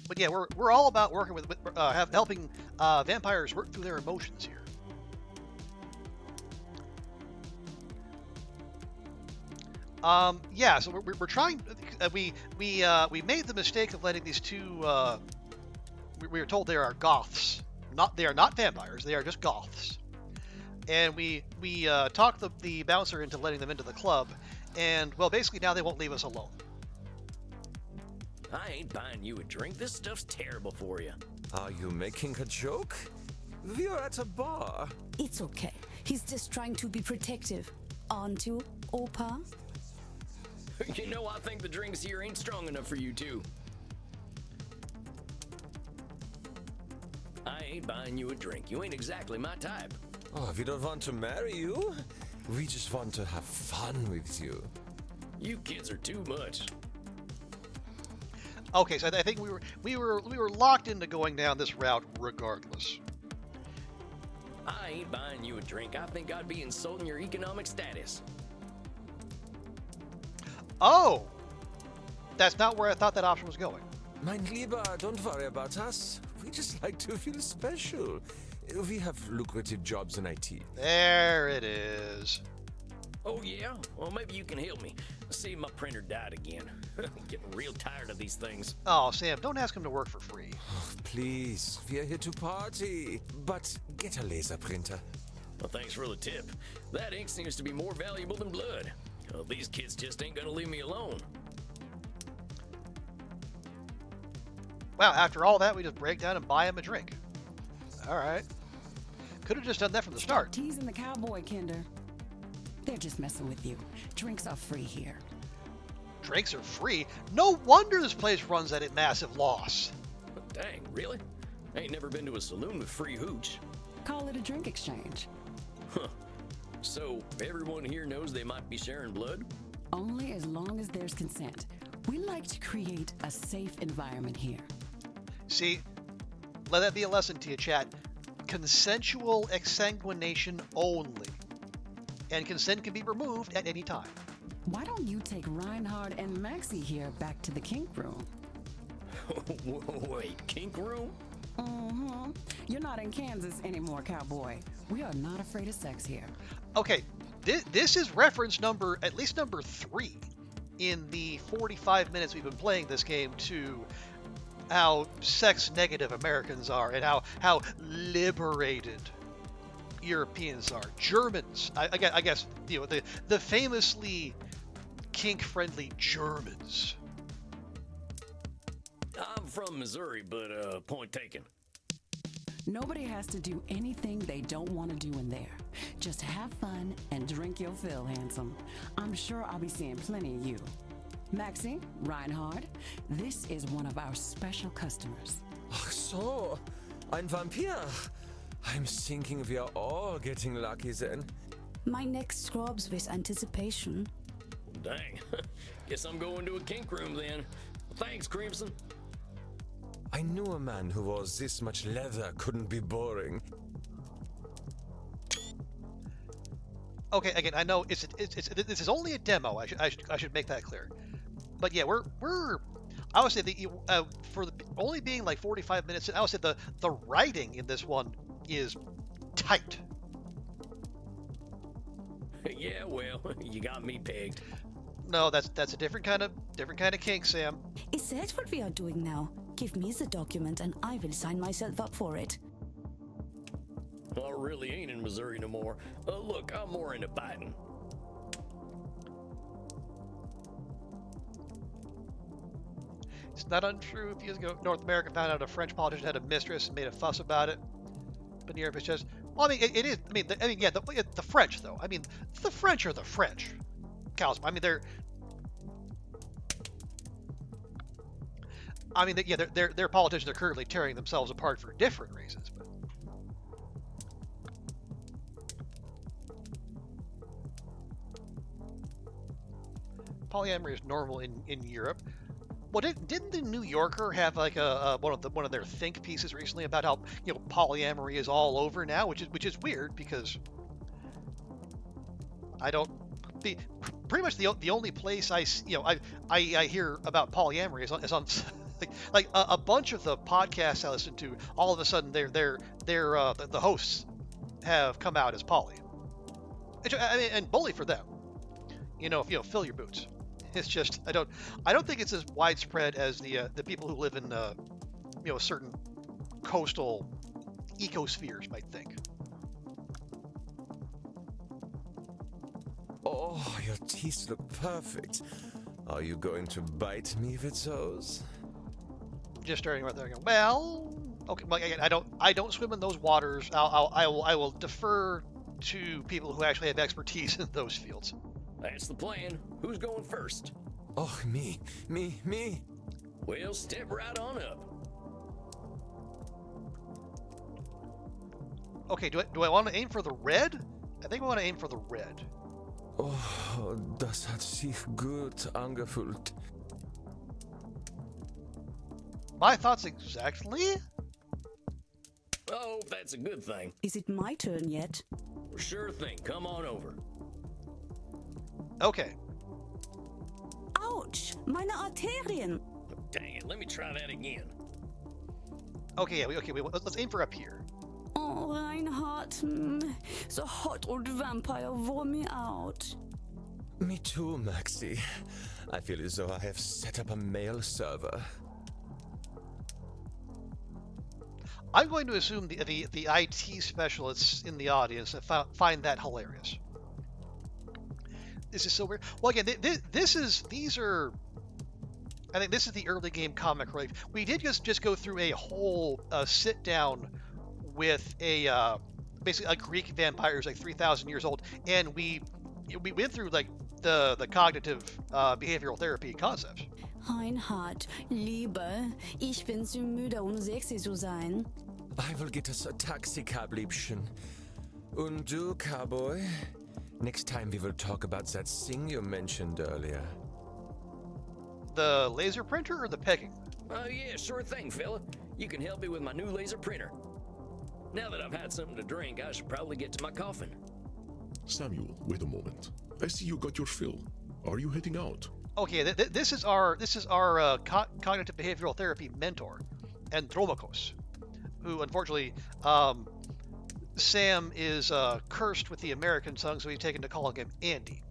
But yeah, we're all about working with helping vampires work through their emotions here. Yeah, so we're trying. We made the mistake of letting these two. We were told they are goths. They are not vampires. They are just goths. And we talked the bouncer into letting them into the club, and well, basically now they won't leave us alone. I ain't buying you a drink. This stuff's terrible for you. Are you making a joke? We are at a bar. It's okay. He's just trying to be protective. Aren't you, Opa? You know, I think the drinks here ain't strong enough for you two. I ain't buying you a drink. You ain't exactly my type. Oh, we don't want to marry you. We just want to have fun with you. You kids are too much. Okay, so I think we were locked into going down this route regardless. I ain't buying you a drink. I think I'd be insulting your economic status. Oh, that's not where I thought that option was going. Mein Lieber, don't worry about us. We just like to feel special. We have lucrative jobs in IT. There it is. Oh yeah? Well, maybe you can help me. See, my printer died again. I'm getting real tired of these things. Oh, Sam, don't ask him to work for free. Oh, please, we are here to party. But get a laser printer. Well, thanks for the tip. That ink seems to be more valuable than blood. Well, these kids just ain't gonna leave me alone. Wow, after all that, we just break down and buy him a drink. All right. Could have just done that from the start. Teasing the cowboy, Kinder. They're just messing with you. Drinks are free here. Drinks are free? No wonder this place runs at a massive loss. But dang, really? I ain't never been to a saloon with free hooch. Call it a drink exchange. Huh. So, everyone here knows they might be sharing blood? Only as long as there's consent. We like to create a safe environment here. See, let that be a lesson to you, chat. Consensual exsanguination only. And consent can be removed at any time. Why don't you take Reinhard and Maxie here back to the kink room? Wait, kink room? Mm-hmm. You're not in Kansas anymore, cowboy. We are not afraid of sex here. Okay, this is reference at least number 3 in the 45 minutes we've been playing this game to how sex-negative Americans are and how liberated Europeans are. Germans, I guess, you know, the famously kink-friendly Germans. I'm from Missouri, but point taken. Nobody has to do anything they don't want to do in there. Just have fun and drink your fill, handsome. I'm sure I'll be seeing plenty of you. Maxie, Reinhard, this is one of our special customers. Ach so, ein Vampir. I'm thinking we are all getting lucky then. My neck throbs with anticipation. Dang. Guess I'm going to a kink room then. Thanks, Crimson. I knew a man who wore this much leather couldn't be boring. Okay, again, I know this is only a demo. I should make that clear. But yeah, I would say for the only being like 45 minutes, I would say the writing in this one is tight. Yeah, well, you got me pegged. No, that's a different kind of kink, Sam. Is that what we are doing now? Give me the document and I will sign myself up for it. I really ain't in Missouri no more. Look, I'm more into Biden. It's not untrue. If years ago, North America found out a French politician had a mistress and made a fuss about it. But in Europe, it's just, well, I mean, it is. Yeah, the French though. I mean, the French are the French. I mean, their politicians are currently tearing themselves apart for different reasons. But polyamory is normal in Europe. Well, didn't the New Yorker have like one of their think pieces recently about how polyamory is all over now, which is weird because pretty much the only place I hear about polyamory is on like a bunch of the podcasts I listen to. All of a sudden, the hosts have come out as poly. And bully for them. Fill your boots. It's just I don't think it's as widespread as the people who live in certain coastal ecospheres might think. Oh, your teeth look perfect. Are you going to bite me, Vitzos? Just staring right there. Well, okay. Well, again, I don't swim in those waters. I will defer to people who actually have expertise in those fields. That's the plan. Who's going first? Oh, me. Well, step right on up. Okay, do I want to aim for the red? I think I want to aim for the red. Oh, das hat sich gut angefühlt. My thoughts exactly? Oh, that's a good thing. Is it my turn yet? Sure thing. Come on over. Okay. Ouch! Meine Arterien! Dang it, let me try that again. Okay, let's aim for up here. Oh, Reinhard, the hot old vampire wore me out. Me too, Maxie. I feel as though I have set up a mail server. I'm going to assume the IT specialists in the audience find that hilarious. This is so weird. Well, again, I think this is the early game comic relief. We did just go through a whole sit down with basically a Greek vampire who's like 3,000 years old, and we went through like the cognitive behavioral therapy concepts. Reinhard, Liebe, ich bin zu müde, sexy zu sein. I will get us a taxi cab, Liebchen. Und du, cowboy? Next time we will talk about that thing you mentioned earlier. The laser printer or the pegging? Oh yeah, sure thing, fella. You can help me with my new laser printer. Now that I've had something to drink, I should probably get to my coffin. Samuel, wait a moment. I see you got your fill. Are you heading out? Okay, this is our cognitive behavioral therapy mentor, Andromachus, who unfortunately Sam is cursed with the American tongue, so he's taken to calling him Andy.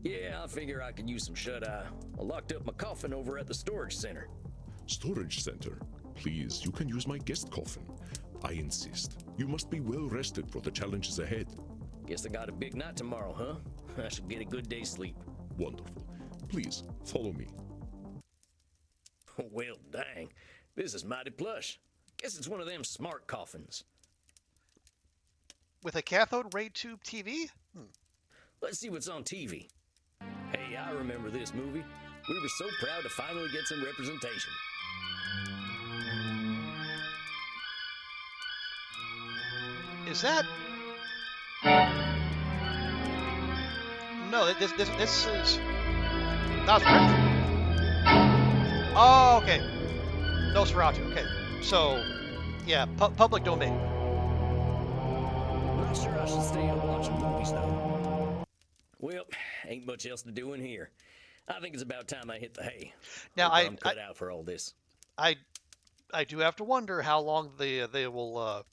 Yeah, I figure I could use some shut-eye. I locked up my coffin over at the storage center. Storage center? Please, you can use my guest coffin. I insist. You must be well rested for the challenges ahead. Guess I got a big night tomorrow, huh? I should get a good day's sleep. Wonderful. Please, follow me. Well, dang. This is mighty plush. Guess it's one of them smart coffins. With a cathode ray tube TV? Let's see what's on TV. Hey, I remember this movie. We were so proud to finally get some representation. Is that? No, this is. That's right. Oh, okay. Nosferatu. Okay, so yeah, public domain. Not sure I should stay up watching movies though. Well, ain't much else to do in here. I think it's about time I hit the hay. Now I'm cut out for all this. I do have to wonder how long they'll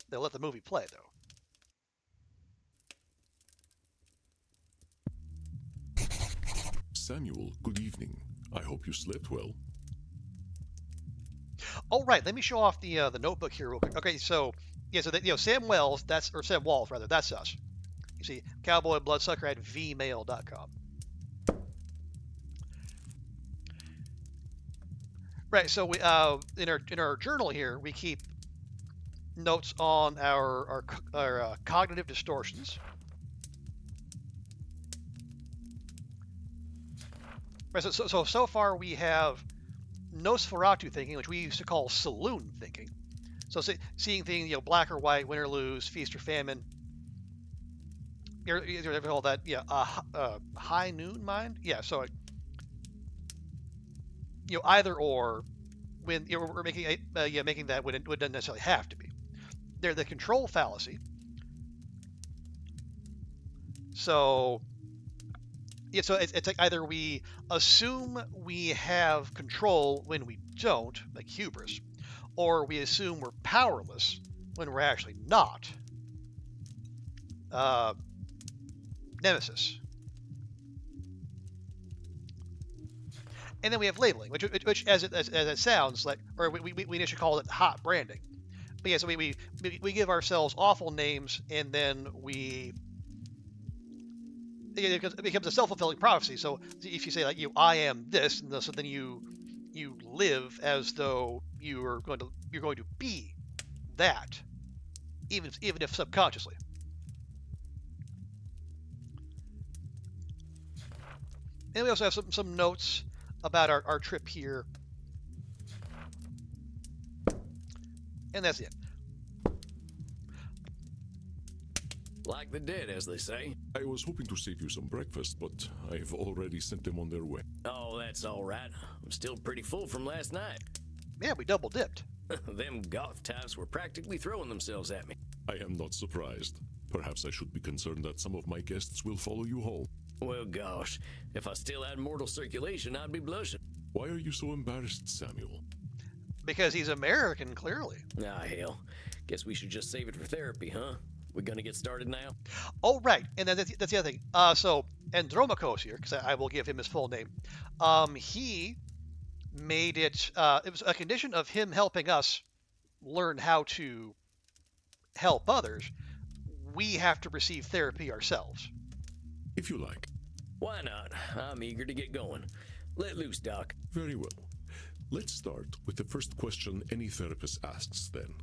let the movie play though. Samuel, good evening. I hope you slept well. Oh right, let me show off the notebook here real quick. Okay, so yeah, so Sam Wells, Sam Walls rather, that's us. You see, Cowboy Bloodsucker at vmail.com. Right. So we in our journal here we keep notes on our cognitive distortions. Right. So far we have Nosferatu thinking, which we used to call saloon thinking. So seeing things, black or white, win or lose, feast or famine. You ever call that, high noon mind? Yeah. So either or, when we're making making that when it doesn't necessarily have to be. They're the control fallacy. So so it's like either we assume we have control when we don't, like hubris, or we assume we're powerless when we're actually not. Nemesis. And then we have labeling, which as it sounds like, or we initially called it hot branding. But yeah, so we give ourselves awful names, and then it becomes a self-fulfilling prophecy. So if you say like I am this, and so then you live as though you're going to be that, even if subconsciously. And we also have some notes about our trip here, and that's it. Like the dead, as they say. I was hoping to save you some breakfast, but I've already sent them on their way. Oh, that's all right. I'm still pretty full from last night. Yeah, we double dipped. Them goth types were practically throwing themselves at me. I am not surprised. Perhaps I should be concerned that some of my guests will follow you home. Well, gosh, if I still had mortal circulation, I'd be blushing. Why are you so embarrassed, Samuel? Because he's American, clearly. Ah, hell. Guess we should just save it for therapy, huh? We gonna get started now? Oh, right. And then that's the other thing. So Andromachus here, because I will give him his full name. He made it. It was a condition of him helping us learn how to help others. We have to receive therapy ourselves. If you like. Why not? I'm eager to get going. Let loose, Doc. Very well. Let's start with the first question any therapist asks then.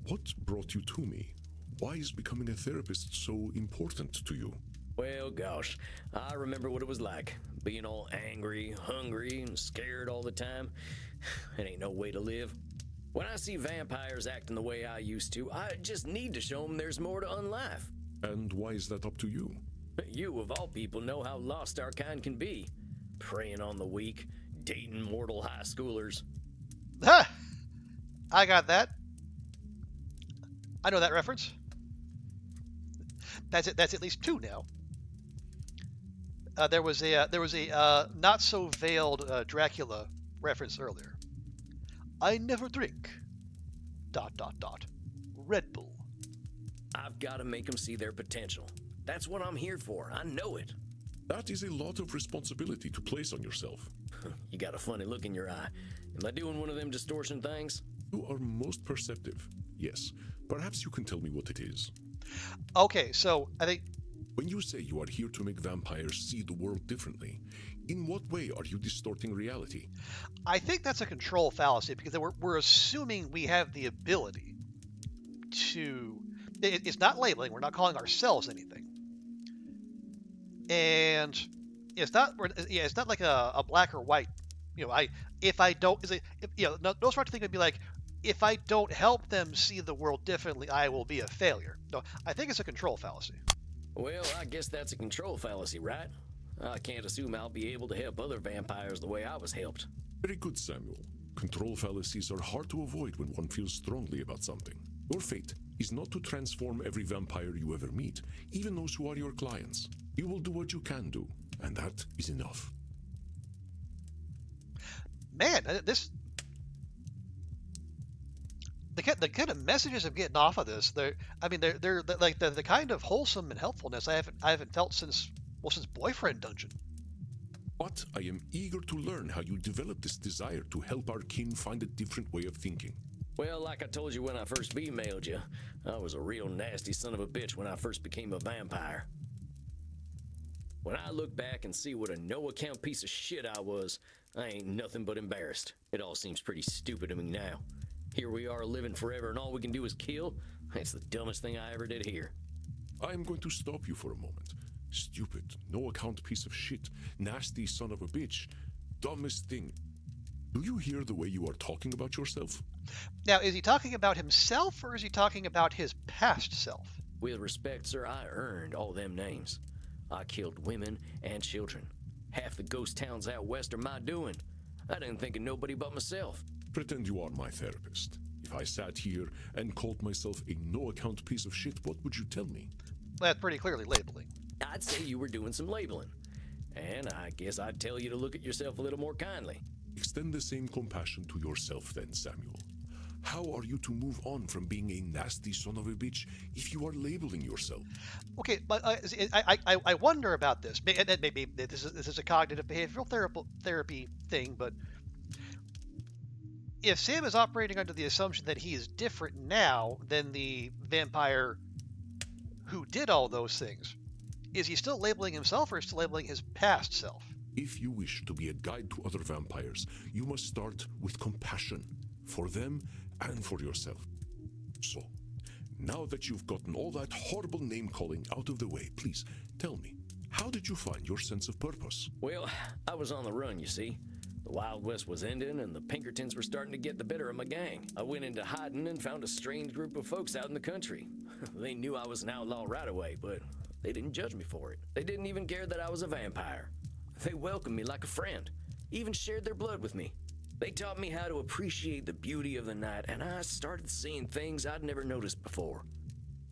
What brought you to me? Why is becoming a therapist so important to you? Well, gosh, I remember what it was like. Being all angry, hungry, and scared all the time. It ain't no way to live. When I see vampires acting the way I used to, I just need to show them there's more to unlife. And why is that up to you? You, of all people, know how lost our kind can be. Preying on the weak, dating mortal high schoolers. Ha! I got that. I know that reference. That's it. That's at least two now. There was a not so veiled Dracula reference earlier. I never drink. ... Red Bull. I've got to make them see their potential. That's what I'm here for. I know it. That is a lot of responsibility to place on yourself. You got a funny look in your eye. Am I doing one of them distortion things? You are most perceptive. Yes. Perhaps you can tell me what it is. Okay, so I think when you say you are here to make vampires see the world differently, in what way are you distorting reality? I think that's a control fallacy because we're assuming we have the ability to. It's not labeling. We're not calling ourselves anything, and it's not. It's not like a black or white. If I don't, no sort of thing would be like, if I don't help them see the world differently, I will be a failure. No, I think it's a control fallacy. Well, I guess that's a control fallacy, right? I can't assume I'll be able to help other vampires the way I was helped. Very good, Samuel. Control fallacies are hard to avoid when one feels strongly about something. Your fate is not to transform every vampire you ever meet, even those who are your clients. You will do what you can do, and that is enough. Man, the kind of messages I'm getting off of this, they're like the kind of wholesome and helpfulness I haven't felt since Boyfriend Dungeon. But I am eager to learn how you developed this desire to help our kin find a different way of thinking. Well, like I told you when I first emailed you, I was a real nasty son of a bitch when I first became a vampire. When I look back and see what a no-account piece of shit I was, I ain't nothing but embarrassed. It all seems pretty stupid to me now. Here we are living forever and all we can do is kill? It's the dumbest thing I ever did here. I'm going to stop you for a moment. Stupid, no account piece of shit, nasty son of a bitch, dumbest thing. Do you hear the way you are talking about yourself? Now, is he talking about himself or is he talking about his past self? With respect, sir, I earned all them names. I killed women and children. Half the ghost towns out west are my doing. I didn't think of nobody but myself. Pretend you are my therapist. If I sat here and called myself a no-account piece of shit, what would you tell me? That's pretty clearly labeling. I'd say you were doing some labeling. And I guess I'd tell you to look at yourself a little more kindly. Extend the same compassion to yourself then, Samuel. How are you to move on from being a nasty son of a bitch if you are labeling yourself? Okay, but I wonder about this. Maybe this is a cognitive behavioral therapy thing, but if Sam is operating under the assumption that he is different now than the vampire who did all those things, is he still labeling himself or is he still labeling his past self? If you wish to be a guide to other vampires, you must start with compassion for them and for yourself. So, now that you've gotten all that horrible name-calling out of the way, please tell me, how did you find your sense of purpose? Well, I was on the run, you see. The Wild West was ending and the Pinkertons were starting to get the better of my gang. I went into hiding and found a strange group of folks out in the country. They knew I was an outlaw right away, but they didn't judge me for it. They didn't even care that I was a vampire. They welcomed me like a friend, even shared their blood with me. They taught me how to appreciate the beauty of the night, and I started seeing things I'd never noticed before.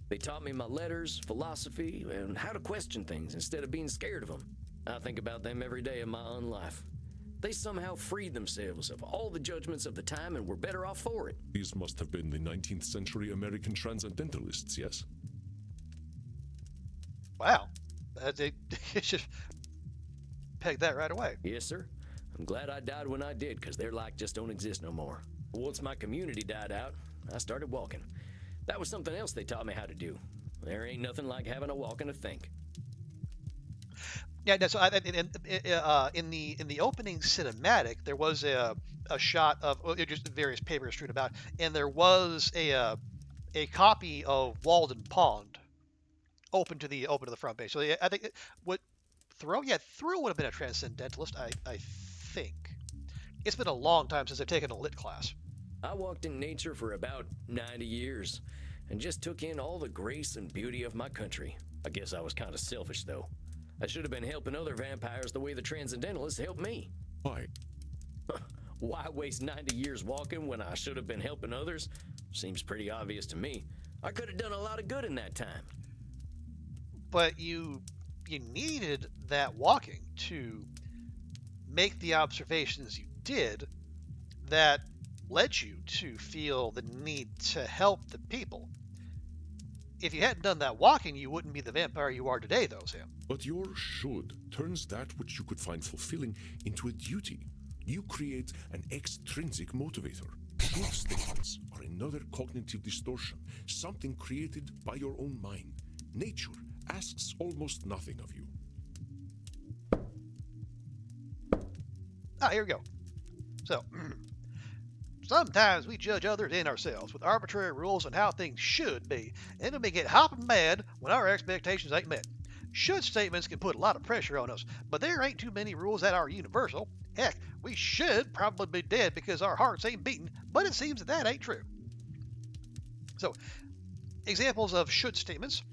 They taught me my letters, philosophy, and how to question things instead of being scared of them. I think about them every day of my own life. They somehow freed themselves of all the judgments of the time and were better off for it. These must have been the 19th century American transcendentalists, yes? Wow. They just pegged that right away. Yes, sir. I'm glad I died when I did, because their like just don't exist no more. Once my community died out, I started walking. That was something else they taught me how to do. There ain't nothing like having a walk and a think. Yeah, no, so in the opening cinematic, there was a shot of just various papers strewn about, and there was a copy of Walden Pond open to the front page. So yeah, I think Thoreau would have been a transcendentalist. I think it's been a long time since I've taken a lit class. I walked in nature for about 90 years and just took in all the grace and beauty of my country. I guess I was kind of selfish, though. I should have been helping other vampires the way the transcendentalists helped me. Why? Why waste 90 years walking when I should have been helping others? Seems pretty obvious to me. I could have done a lot of good in that time. But you needed that walking to make the observations you did that led you to feel the need to help the people. If you hadn't done that walking, you wouldn't be the vampire you are today, though, Sam. But your should turns that which you could find fulfilling into a duty. You create an extrinsic motivator. Should statements are another cognitive distortion, something created by your own mind. Nature asks almost nothing of you. Here we go. So, sometimes we judge others and ourselves with arbitrary rules on how things should be, and then we get hopping mad when our expectations ain't met. Should statements can put a lot of pressure on us, but there ain't too many rules that are universal. Heck, we should probably be dead because our hearts ain't beating, but it seems that ain't true. So, examples of should statements.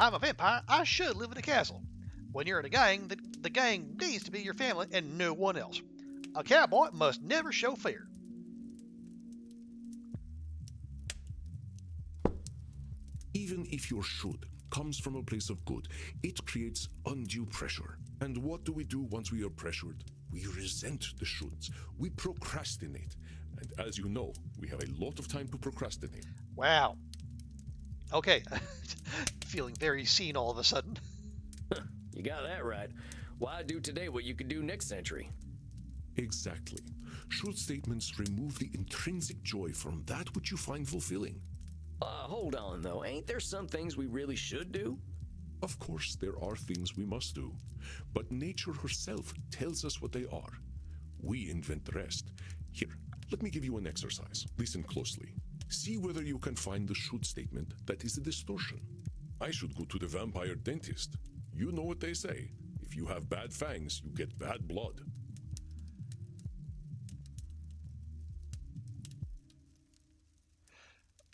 I'm a vampire, I should live in a castle. When you're in a gang, the gang needs to be your family and no one else. A cowboy must never show fear. Even if your should comes from a place of good, it creates undue pressure. And what do we do once we are pressured? We resent the shoulds. We procrastinate. And as you know, we have a lot of time to procrastinate. Wow. Okay. Feeling very seen all of a sudden. You got that right. Why do today what you could do next century? Exactly. Should statements remove the intrinsic joy from that which you find fulfilling? Hold on, though. Ain't there some things we really should do? Of course, there are things we must do, but nature herself tells us what they are. We invent the rest. Here, let me give you an exercise. Listen closely. See whether you can find the should statement that is a distortion. I should go to the vampire dentist. You know what they say. If you have bad fangs, you get bad blood.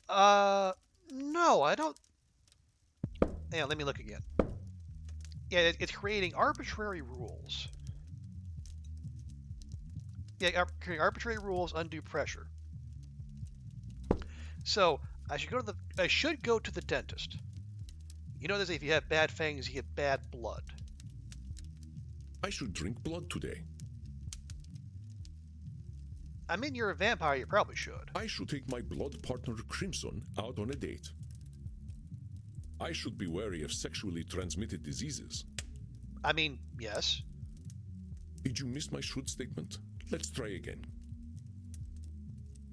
No, I don't. Yeah, let me look again. Yeah, it's creating arbitrary rules. Yeah, creating arbitrary rules, undue pressure. So I should go to the dentist. You know, if you have bad fangs, you get bad blood. I should drink blood today. I mean, you're a vampire, you probably should. I should take my blood partner Crimson out on a date. I should be wary of sexually transmitted diseases. I mean, yes. Did you miss my should statement? Let's try again.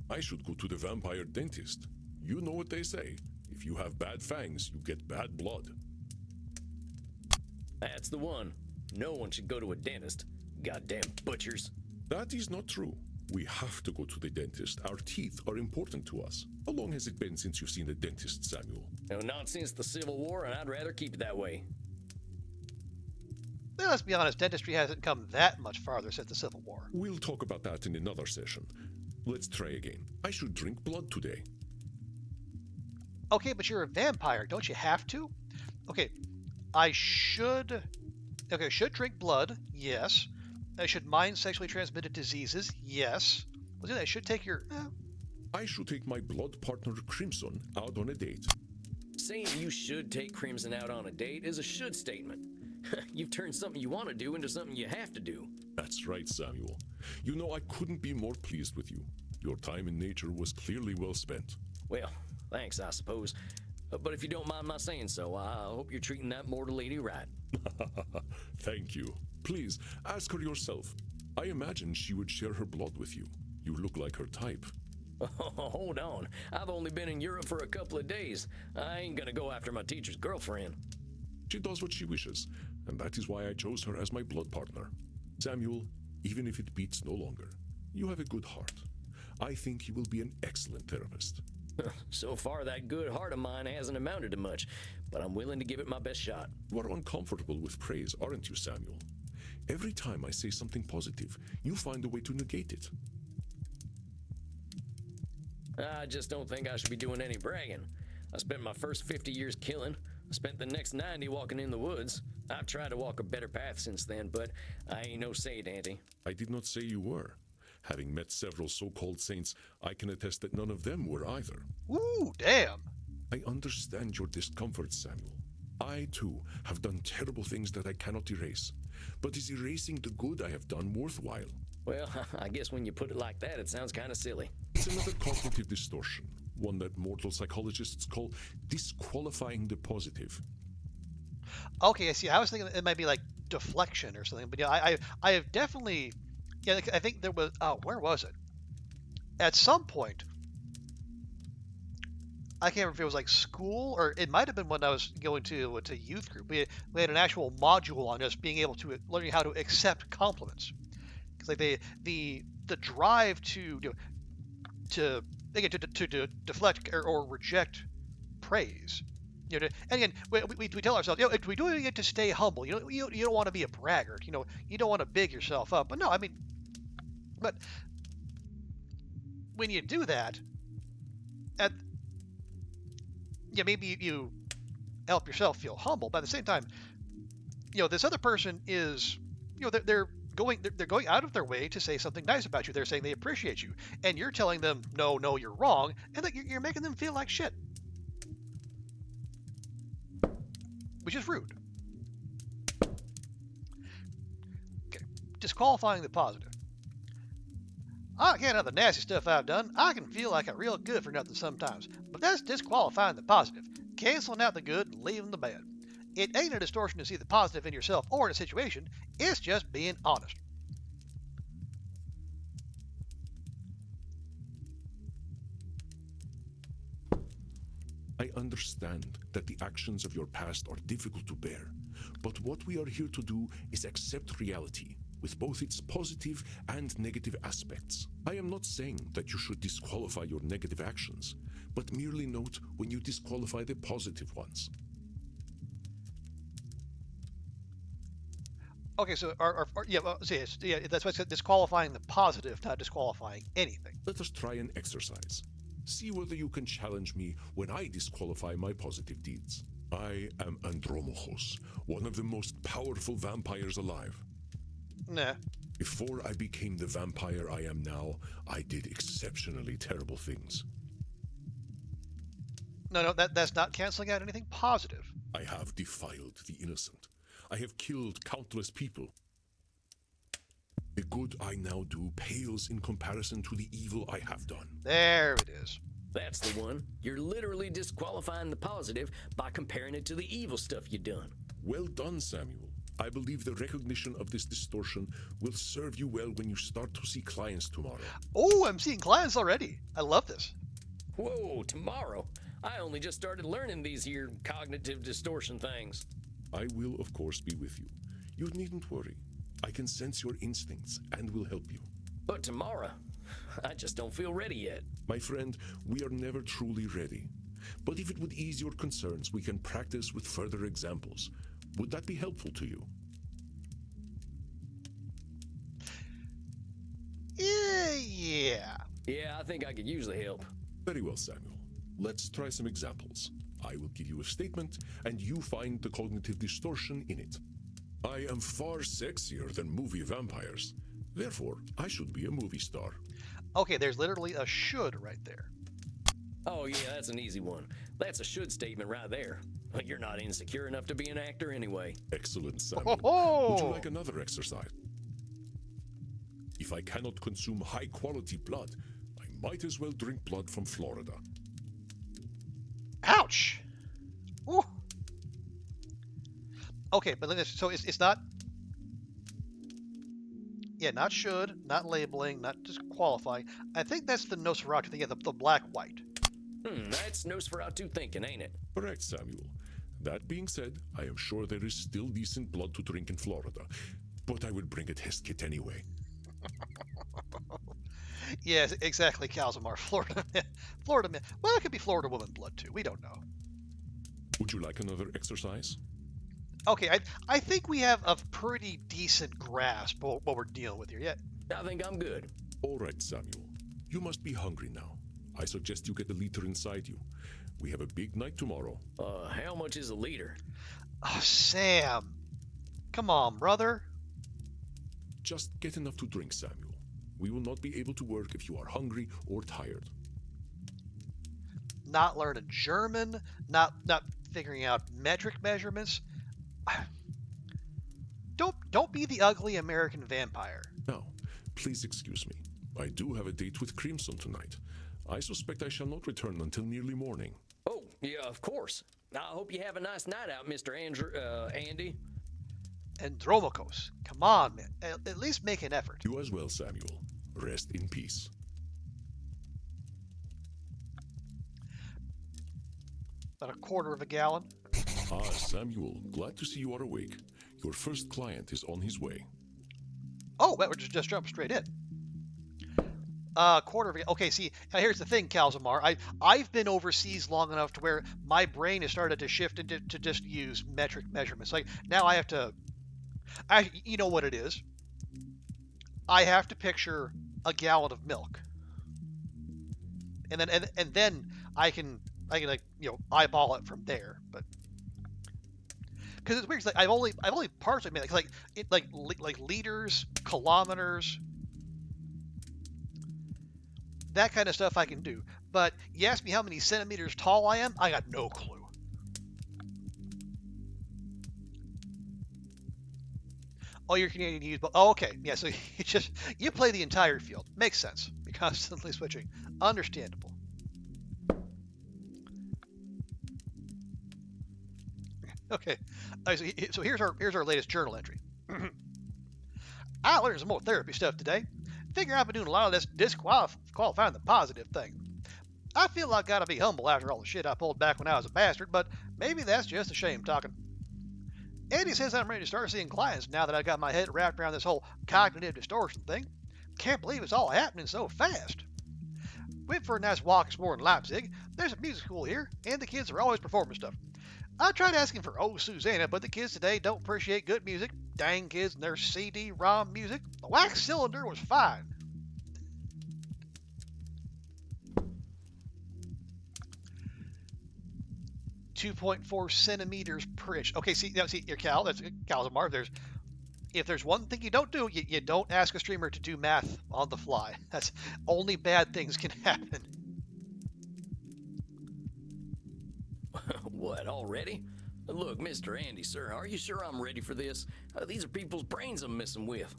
I should go to the vampire dentist. You know what they say. If you have bad fangs, you get bad blood. That's the one. No one should go to a dentist. Goddamn butchers. That is not true. We have to go to the dentist. Our teeth are important to us. How long has it been since you've seen a dentist, Samuel? No, not since the Civil War, and I'd rather keep it that way. Well, let's be honest, dentistry hasn't come that much farther since the Civil War. We'll talk about that in another session. Let's try again. I should drink blood today. Okay, but you're a vampire. Don't you have to? Okay, I should drink blood. Yes. I should mind sexually transmitted diseases. Yes. I should take your... I should take my blood partner Crimson out on a date. Saying you should take Crimson out on a date is a should statement. You've turned something you want to do into something you have to do. That's right, Samuel. You know, I couldn't be more pleased with you. Your time in nature was clearly well spent. Well, thanks, I suppose. But if you don't mind my saying so, I hope you're treating that mortal lady right. Thank you. Please, ask her yourself. I imagine she would share her blood with you. You look like her type. Hold on. I've only been in Europe for a couple of days. I ain't gonna go after my teacher's girlfriend. She does what she wishes, and that is why I chose her as my blood partner. Samuel, even if it beats no longer, you have a good heart. I think you will be an excellent therapist. So far, that good heart of mine hasn't amounted to much, but I'm willing to give it my best shot. You are uncomfortable with praise, aren't you, Samuel? Every time I say something positive, you find a way to negate it. I just don't think I should be doing any bragging. I spent my first 50 years killing. I spent the next 90 walking in the woods. I've tried to walk a better path since then, but I ain't no saint, Auntie. I did not say you were. Having met several so-called saints, I can attest that none of them were either. Ooh, damn. I understand your discomfort, Samuel. I, too, have done terrible things that I cannot erase. But is erasing the good I have done worthwhile? Well, I guess when you put it like that, it sounds kind of silly. It's another cognitive distortion, one that mortal psychologists call disqualifying the positive. Okay, I see. I was thinking it might be like deflection or something, but yeah, I have definitely... Yeah, I think there was... Oh, where was it? At some point, I can't remember if it was like school, or it might have been when I was going to youth group. We had an actual module on just being able to learning how to accept compliments. Because like the drive to deflect or reject praise. And again, we tell ourselves, we're doing it to stay humble. You don't want to be a braggart. You don't want to big yourself up. But no, I mean, but when you do that, maybe you help yourself feel humble. But at the same time, this other person is, they're going out of their way to say something nice about you. They're saying they appreciate you, and you're telling them, no, you're wrong, and that you're making them feel like shit. Which is rude. Okay. Disqualifying the positive. I can't have the nasty stuff I've done. I can feel like a real good for nothing sometimes, but that's disqualifying the positive, canceling out the good and leaving the bad. It ain't a distortion to see the positive in yourself or in a situation. It's just being honest. I understand that the actions of your past are difficult to bear, but what we are here to do is accept reality. with both its positive and negative aspects. I am not saying that you should disqualify your negative actions, but merely note when you disqualify the positive ones. Okay, so that's why it's disqualifying the positive, not disqualifying anything. Let us try an exercise. See whether you can challenge me when I disqualify my positive deeds. I am Andromachus, one of the most powerful vampires alive. Nah. Before I became the vampire I am now, I did exceptionally terrible things. No, that's not canceling out anything positive. I have defiled the innocent. I have killed countless people. The good I now do pales in comparison to the evil I have done. There it is. That's the one. You're literally disqualifying the positive by comparing it to the evil stuff you done. Well done, Samuel. I believe the recognition of this distortion will serve you well when you start to see clients tomorrow. Oh, I'm seeing clients already. I love this. Whoa, tomorrow? I only just started learning these here cognitive distortion things. I will, of course, be with you. You needn't worry. I can sense your instincts and will help you. But tomorrow, I just don't feel ready yet. My friend, we are never truly ready. But if it would ease your concerns, we can practice with further examples. Would that be helpful to you? Yeah. Yeah, I think I could use the help. Very well, Samuel. Let's try some examples. I will give you a statement, and you find the cognitive distortion in it. I am far sexier than movie vampires. Therefore, I should be a movie star. Okay, there's literally a should right there. Oh yeah, that's an easy one. That's a should statement right there. But you're not insecure enough to be an actor anyway. Excellent, Samuel. Oh! Would you like another exercise? If I cannot consume high-quality blood, I might as well drink blood from Florida. Ouch! Ooh. Okay, but so it's not... Yeah, not should, not labeling, not disqualifying. I think that's the Nosferatu thing, yeah, the black-white. That's Nosferatu thinking, ain't it? Correct, Samuel. That being said, I am sure there is still decent blood to drink in Florida, but I would bring a test kit anyway. Yes, exactly, Calzamar. Florida man. Florida man. Well, it could be Florida woman blood, too. We don't know. Would you like another exercise? Okay, I think we have a pretty decent grasp of what we're dealing with here. Yeah. I think I'm good. All right, Samuel. You must be hungry now. I suggest you get a liter inside you. We have a big night tomorrow. How much is a liter? Oh, Sam. Come on, brother. Just get enough to drink, Samuel. We will not be able to work if you are hungry or tired. Not learning German, not figuring out metric measurements. Don't be the ugly American vampire. Now, please excuse me. I do have a date with Crimson tonight. I suspect I shall not return until nearly morning. Oh, yeah, of course. I hope you have a nice night out, Mr. Andy. Andromachus. Come on, man. At least make an effort. You as well, Samuel. Rest in peace. About a quarter of a gallon. Ah, Samuel, glad to see you are awake. Your first client is on his way. Oh, we're just jump straight in. Quarter of a... Okay, see, now here's the thing, Calzamar. I've been overseas long enough to where my brain has started to shift into to just use metric measurements. Like, now I have to... you know what it is. I have to picture a gallon of milk. And then I can like, you know, eyeball it from there. But because it's weird, it's like I've only partially made like liters, kilometers, that kind of stuff I can do. But you ask me how many centimeters tall I am, I got no clue. Oh, you're Canadian, you use both. Oh, okay. Yeah, so you play the entire field. Makes sense. You're constantly switching. Understandable. Okay. So here's our latest journal entry. I learned some more therapy stuff today. Figure I've been doing a lot of this disqualifying the positive thing. I feel like I gotta be humble after all the shit I pulled back when I was a bastard, but maybe that's just a shame talking. Andy says I'm ready to start seeing clients now that I got my head wrapped around this whole cognitive distortion thing. Can't believe it's all happening so fast. Went for a nice walk this morning in Leipzig. There's a music school here, and the kids are always performing stuff. I tried asking for Oh Susanna, but the kids today don't appreciate good music. Dang kids and their CD-ROM music. The wax cylinder was fine. .4 centimeters per inch. Okay, see, your Cal. That's Cal's a Marv. If there's one thing you don't do, you don't ask a streamer to do math on the fly. That's only bad things can happen. What, already? Look, Mr. Andy, sir, are you sure I'm ready for this? These are people's brains I'm messing with.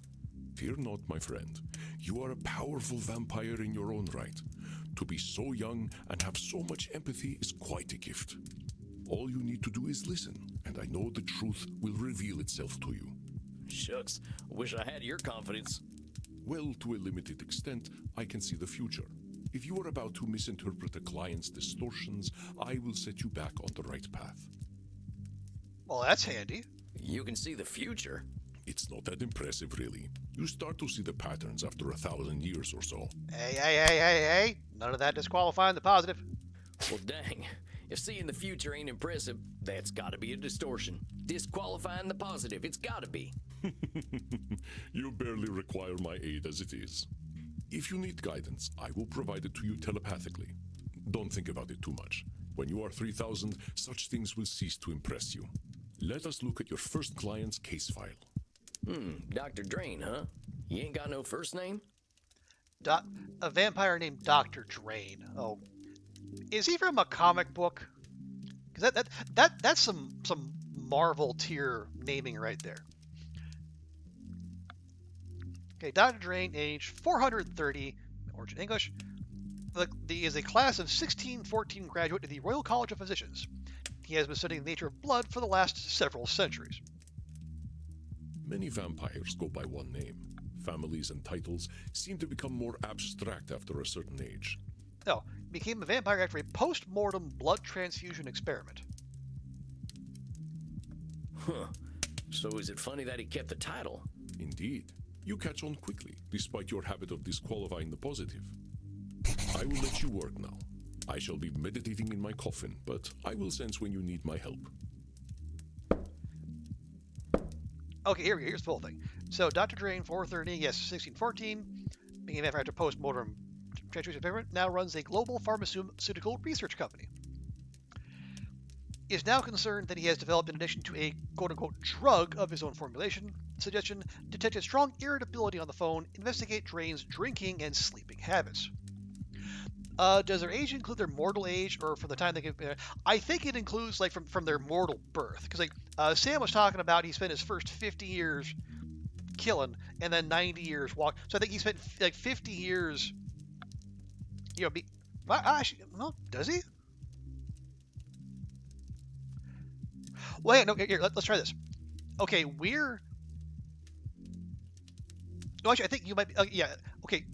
Fear not, my friend. You are a powerful vampire in your own right. To be so young and have so much empathy is quite a gift. All you need to do is listen, and I know the truth will reveal itself to you. Shucks, wish I had your confidence. Well, to a limited extent, I can see the future. If you are about to misinterpret a client's distortions, I will set you back on the right path. Well, that's handy. You can see the future? It's not that impressive, really. You start to see the patterns after 1,000 years or so. Hey. None of that disqualifying the positive. Well, dang. If seeing the future ain't impressive, that's gotta be a distortion. Disqualifying the positive, it's gotta be. You barely require my aid as it is. If you need guidance, I will provide it to you telepathically. Don't think about it too much. When you are 3,000, such things will cease to impress you. Let us look at your first client's case file. Dr. Drain, huh? He ain't got no first name? A vampire named Dr. Drain. Oh. Is he from a comic book? Because that's some Marvel tier naming right there. Okay, Dr. Drain, age 430, origin English. He is a class of 1614 graduate of the Royal College of Physicians. He has been studying the nature of blood for the last several centuries. Many vampires go by one name. Families and titles seem to become more abstract after a certain age. No, became a vampire after a post-mortem blood transfusion experiment. Huh. So is it funny that he kept the title? Indeed. You catch on quickly, despite your habit of disqualifying the positive. I will let you work now. I shall be meditating in my coffin, but I will sense when you need my help. Okay, here's the full thing. So, Dr. Drain, 430, yes, 1614, being a vampire after post-mortem transfusion experiment, now runs a global pharmaceutical research company. Is now concerned that he has developed, in addition to a quote-unquote drug of his own formulation, suggestion, detected strong irritability on the phone, investigate Drain's drinking and sleeping habits. Does their age include their mortal age, or from the time they give? I think it includes like from their mortal birth, because Sam was talking about he spent his first 50 years killing, and then 90 years walk. So I think he spent like 50 years. Well, does he? Well, yeah, no. Here, let's try this. Okay, we're. No, actually, I think you might be. Yeah. Okay,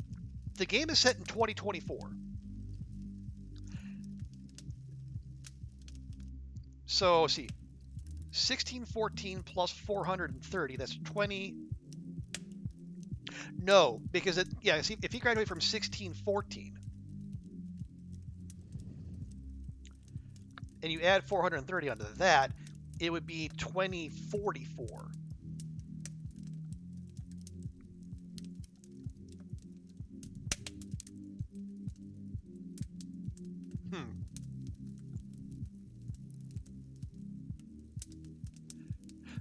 the game is set in 2024. So, let's see. 1614 plus 430, that's 20. No, because see, if he graduated from 1614 and you add 430 onto that, it would be 2044.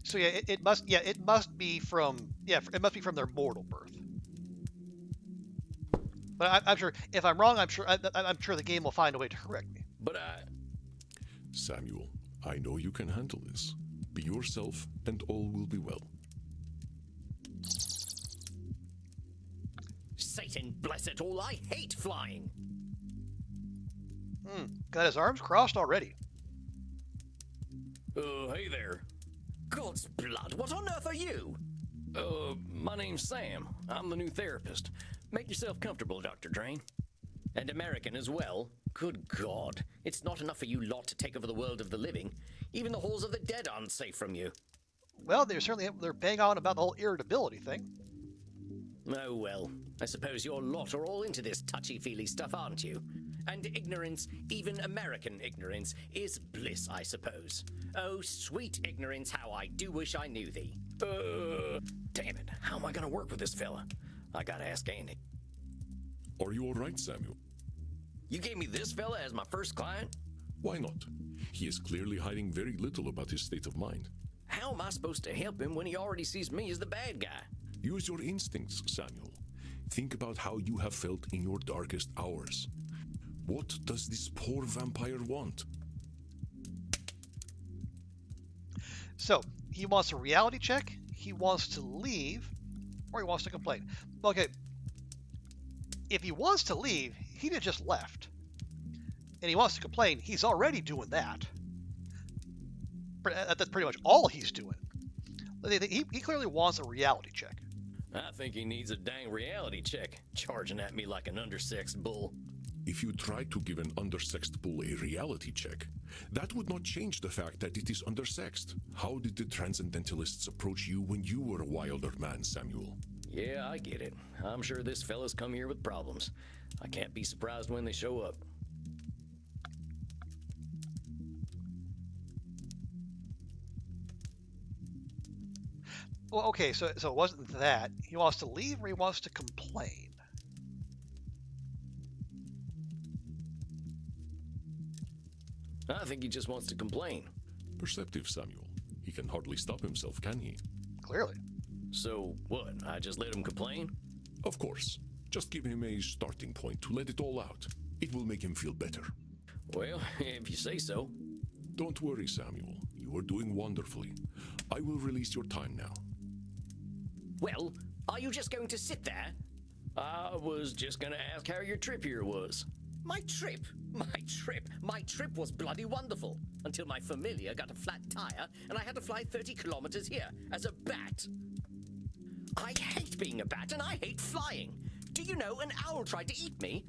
So yeah, it must be from their mortal birth. But I'm sure if I'm wrong, I'm sure the game will find a way to correct me. But Samuel, I know you can handle this. Be yourself, and all will be well. Satan bless it all! I hate flying. Got his arms crossed already. Hey there. God's blood, what on earth are you? My name's Sam. I'm the new therapist. Make yourself comfortable, Dr. Drain. And American as well. Good God. It's not enough for you lot to take over the world of the living. Even the halls of the dead aren't safe from you. Well, they're bang on about the whole irritability thing. Oh well, I suppose your lot are all into this touchy-feely stuff, aren't you? And ignorance, even American ignorance, is bliss, I suppose. Oh, sweet ignorance, how I do wish I knew thee. Damn it, how am I gonna work with this fella? I gotta ask Andy. Are you all right, Samuel? You gave me this fella as my first client? Why not? He is clearly hiding very little about his state of mind. How am I supposed to help him when he already sees me as the bad guy? Use your instincts, Samuel. Think about how you have felt in your darkest hours. What does this poor vampire want? So, he wants a reality check, he wants to leave, or he wants to complain. Okay, if he wants to leave, he'd have just left. And he wants to complain, he's already doing that. That's pretty much all he's doing. He clearly wants a reality check. I think he needs a dang reality check, charging at me like an undersexed bull. If you try to give an undersexed bull a reality check, that would not change the fact that it is undersexed. How did the transcendentalists approach you when you were a wilder man, Samuel? Yeah, I get it. I'm sure this fella's come here with problems. I can't be surprised when they show up. Well, okay, so it wasn't that. He wants to leave or he wants to complain. I think he just wants to complain. Perceptive, Samuel. He can hardly stop himself, can he? Clearly. So, what? I just let him complain? Of course. Just give him a starting point to let it all out. It will make him feel better. Well, if you say so. Don't worry, Samuel. You are doing wonderfully. I will release your time now. Well, are you just going to sit there? I was just going to ask how your trip here was. My trip? My trip was bloody wonderful. Until my familiar got a flat tire and I had to fly 30 kilometers here as a bat. I hate being a bat and I hate flying. Do you know an owl tried to eat me?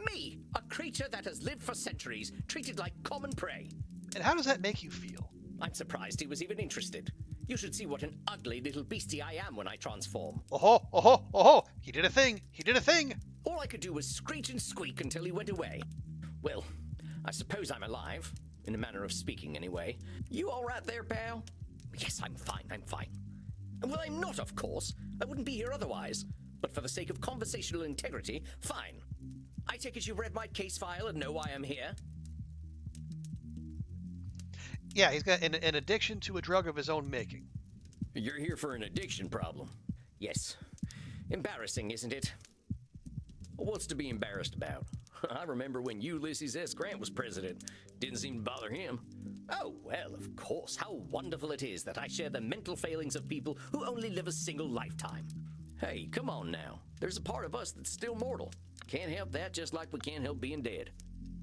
Me, a creature that has lived for centuries, treated like common prey. And how does that make you feel? I'm surprised he was even interested. You should see what an ugly little beastie I am when I transform. Oh-ho, oh-ho, oh-ho! He did a thing! He did a thing! All I could do was screech and squeak until he went away. Well, I suppose I'm alive. In a manner of speaking, anyway. You all right there, pal? Yes, I'm fine. Well, I'm not, of course. I wouldn't be here otherwise. But for the sake of conversational integrity, fine. I take it you've read my case file and know why I'm here? Yeah, he's got an addiction to a drug of his own making. You're here for an addiction problem. Yes. Embarrassing, isn't it? What's to be embarrassed about? I remember when Ulysses S. Grant was president. Didn't seem to bother him. Oh, well, of course. How wonderful it is that I share the mental failings of people who only live a single lifetime. Hey, come on now. There's a part of us that's still mortal. Can't help that, just like we can't help being dead.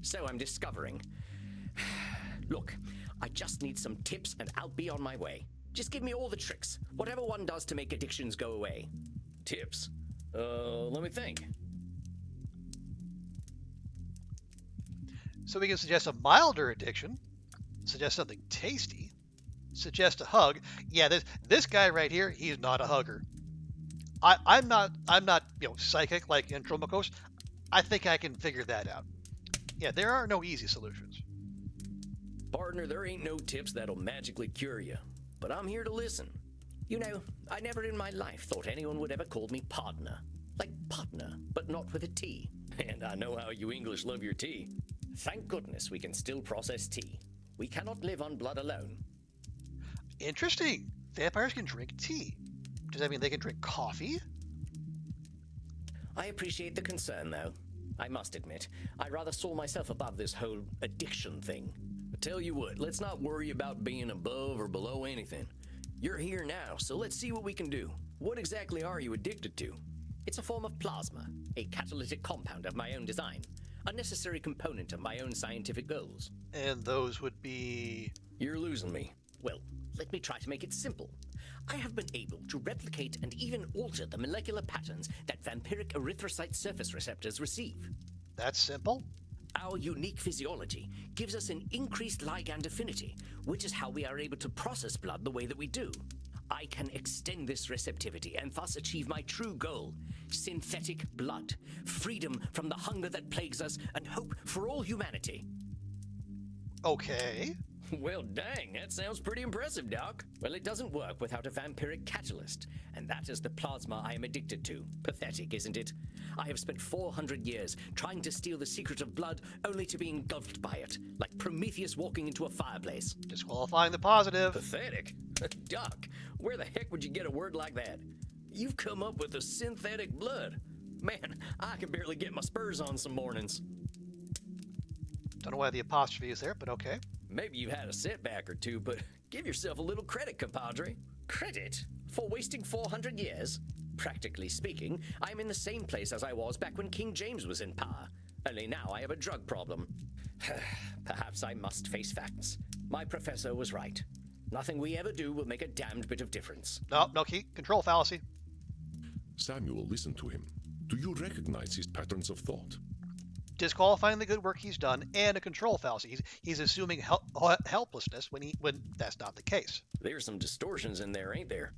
So I'm discovering. Look, I just need some tips and I'll be on my way. Just give me all the tricks. Whatever one does to make addictions go away. Tips? Let me think. So we can suggest a milder addiction, suggest something tasty, suggest a hug. Yeah, this guy right here, he's not a hugger. I'm not psychic like Andromachus. I think I can figure that out. Yeah, there are no easy solutions. Partner, there ain't no tips that'll magically cure you, but I'm here to listen. You know, I never in my life thought anyone would ever call me partner. Like partner, but not with a T. And I know how you English love your tea. Thank goodness we can still process tea. We cannot live on blood alone. Interesting. Vampires can drink tea. Does that mean they can drink coffee? I appreciate the concern, though. I must admit, I rather saw myself above this whole addiction thing. I tell you what, let's not worry about being above or below anything. You're here now, so let's see what we can do. What exactly are you addicted to? It's a form of plasma, a catalytic compound of my own design, a necessary component of my own scientific goals. And those would be... You're losing me. Well, let me try to make it simple. I have been able to replicate and even alter the molecular patterns that vampiric erythrocyte surface receptors receive. That's simple? Our unique physiology gives us an increased ligand affinity, which is how we are able to process blood the way that we do. I can extend this receptivity and thus achieve my true goal: synthetic blood, freedom from the hunger that plagues us, and hope for all humanity. Okay. Well, dang, that sounds pretty impressive, Doc. Well, it doesn't work without a vampiric catalyst, and that is the plasma I am addicted to. Pathetic, isn't it? I have spent 400 years trying to steal the secret of blood, only to be engulfed by it, like Prometheus walking into a fireplace. Disqualifying the positive. Pathetic? Doc, where the heck would you get a word like that? You've come up with a synthetic blood. Man, I can barely get my spurs on some mornings. Don't know why the apostrophe is there, but okay. Maybe you've had a setback or two, but give yourself a little credit, compadre. Credit? For wasting 400 years? Practically speaking, I'm in the same place as I was back when King James was in power. Only now I have a drug problem. Perhaps I must face facts. My professor was right. Nothing we ever do will make a damned bit of difference. No, key. Control fallacy. Samuel, listen to him. Do you recognize his patterns of thought? Disqualifying the good work he's done, and a control fallacy. He's assuming helplessness when that's not the case. There's some distortions in there, ain't there?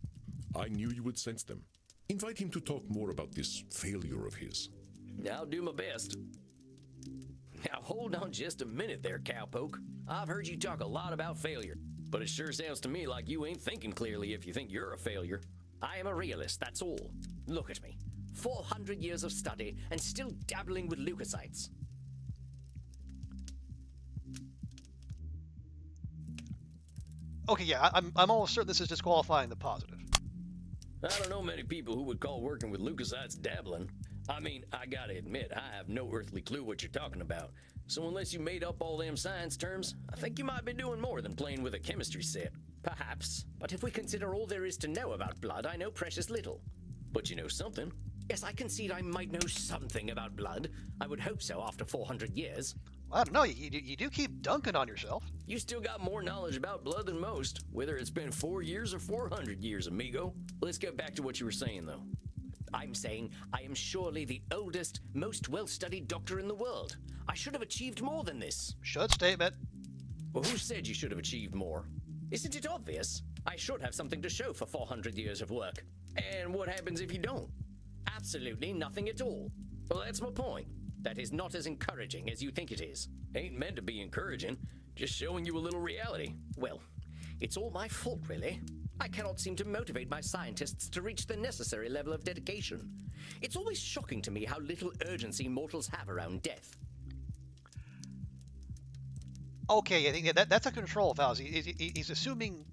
I knew you would sense them. Invite him to talk more about this failure of his. I'll do my best. Now hold on just a minute there, cowpoke. I've heard you talk a lot about failure, but it sure sounds to me like you ain't thinking clearly if you think you're a failure. I am a realist, that's all. Look at me. 400 years of study and still dabbling with leukocytes. Okay, yeah, I'm almost certain this is disqualifying the positive. I don't know many people who would call working with leukocytes dabbling. I mean, I gotta admit, I have no earthly clue what you're talking about. So unless you made up all them science terms, I think you might be doing more than playing with a chemistry set. Perhaps. But if we consider all there is to know about blood, I know precious little. But you know something. Yes, I concede I might know something about blood. I would hope so after 400 years. Well, I don't know, you do keep dunking on yourself. You still got more knowledge about blood than most, whether it's been 4 years or 400 years, amigo. Let's get back to what you were saying, though. I'm saying I am surely the oldest, most well-studied doctor in the world. I should have achieved more than this. Should statement. Well, who said you should have achieved more? Isn't it obvious? I should have something to show for 400 years of work. And what happens if you don't? Absolutely nothing at all. Well, that's my point. That is not as encouraging as you think it is. Ain't meant to be encouraging, just showing you a little reality. Well, it's all my fault, really. I cannot seem to motivate my scientists to reach the necessary level of dedication. It's always shocking to me how little urgency mortals have around death. Okay, I think that's a control fallacy. He's assuming,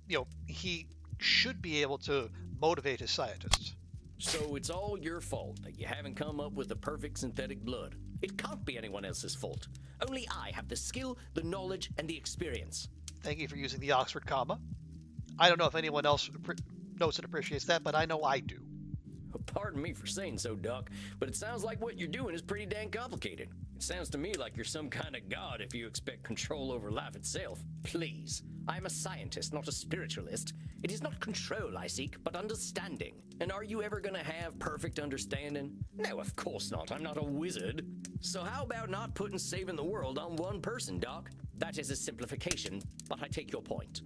he should be able to motivate his scientists. So it's all your fault that you haven't come up with the perfect synthetic blood. It can't be anyone else's fault. Only I have the skill, the knowledge, and the experience. Thank you for using the Oxford comma. I don't know if anyone else knows and appreciates that, but I know I do. Pardon me for saying so, Doc, but it sounds like what you're doing is pretty dang complicated. It sounds to me like you're some kind of god if you expect control over life itself. Please. I'm a scientist, not a spiritualist. It is not control I seek, but understanding. And are you ever gonna have perfect understanding? No, of course not. I'm not a wizard. So how about not putting saving the world on one person, Doc? That is a simplification, but I take your point.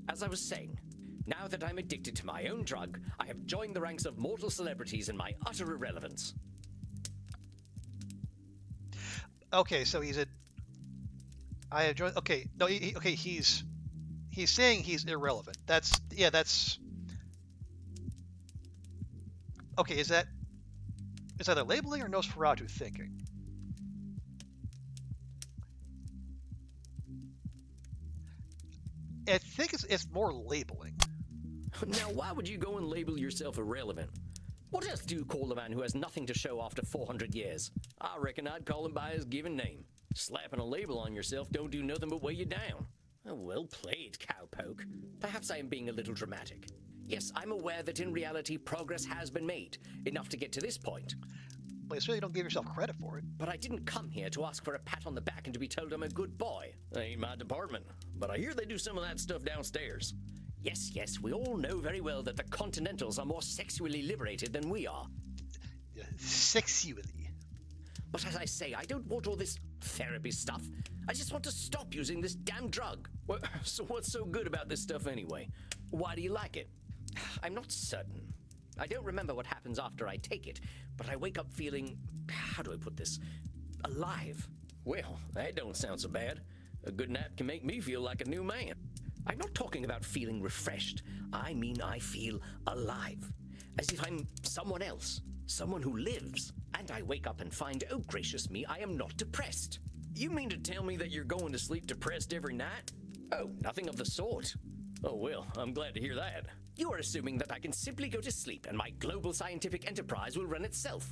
As I was saying, now that I'm addicted to my own drug, I have joined the ranks of mortal celebrities in my utter irrelevance. Okay, so I have joined. Okay, no, he's saying he's irrelevant. That's. Okay, is either labeling or Nosferatu thinking? I think it's more labeling. Now, why would you go and label yourself irrelevant? What else do you call a man who has nothing to show after 400 years? I reckon I'd call him by his given name. Slapping a label on yourself don't do nothing but weigh you down. Oh, well played, cowpoke. Perhaps I am being a little dramatic. Yes, I'm aware that in reality progress has been made, enough to get to this point. But you don't give yourself credit for it. But I didn't come here to ask for a pat on the back and to be told I'm a good boy. That ain't my department. But I hear they do some of that stuff downstairs. Yes, we all know very well that the Continentals are more sexually liberated than we are. Sexually. But as I say, I don't want all this therapy stuff. I just want to stop using this damn drug. So what's so good about this stuff anyway? Why do you like it? I'm not certain. I don't remember what happens after I take it, but I wake up feeling, how do I put this, alive. Well, that don't sound so bad. A good nap can make me feel like a new man. I'm not talking about feeling refreshed. I mean I feel alive. As if I'm someone else. Someone who lives. And I wake up and find, oh gracious me, I am not depressed. You mean to tell me that you're going to sleep depressed every night? Oh, nothing of the sort. Oh well, I'm glad to hear that. You are assuming that I can simply go to sleep and my global scientific enterprise will run itself.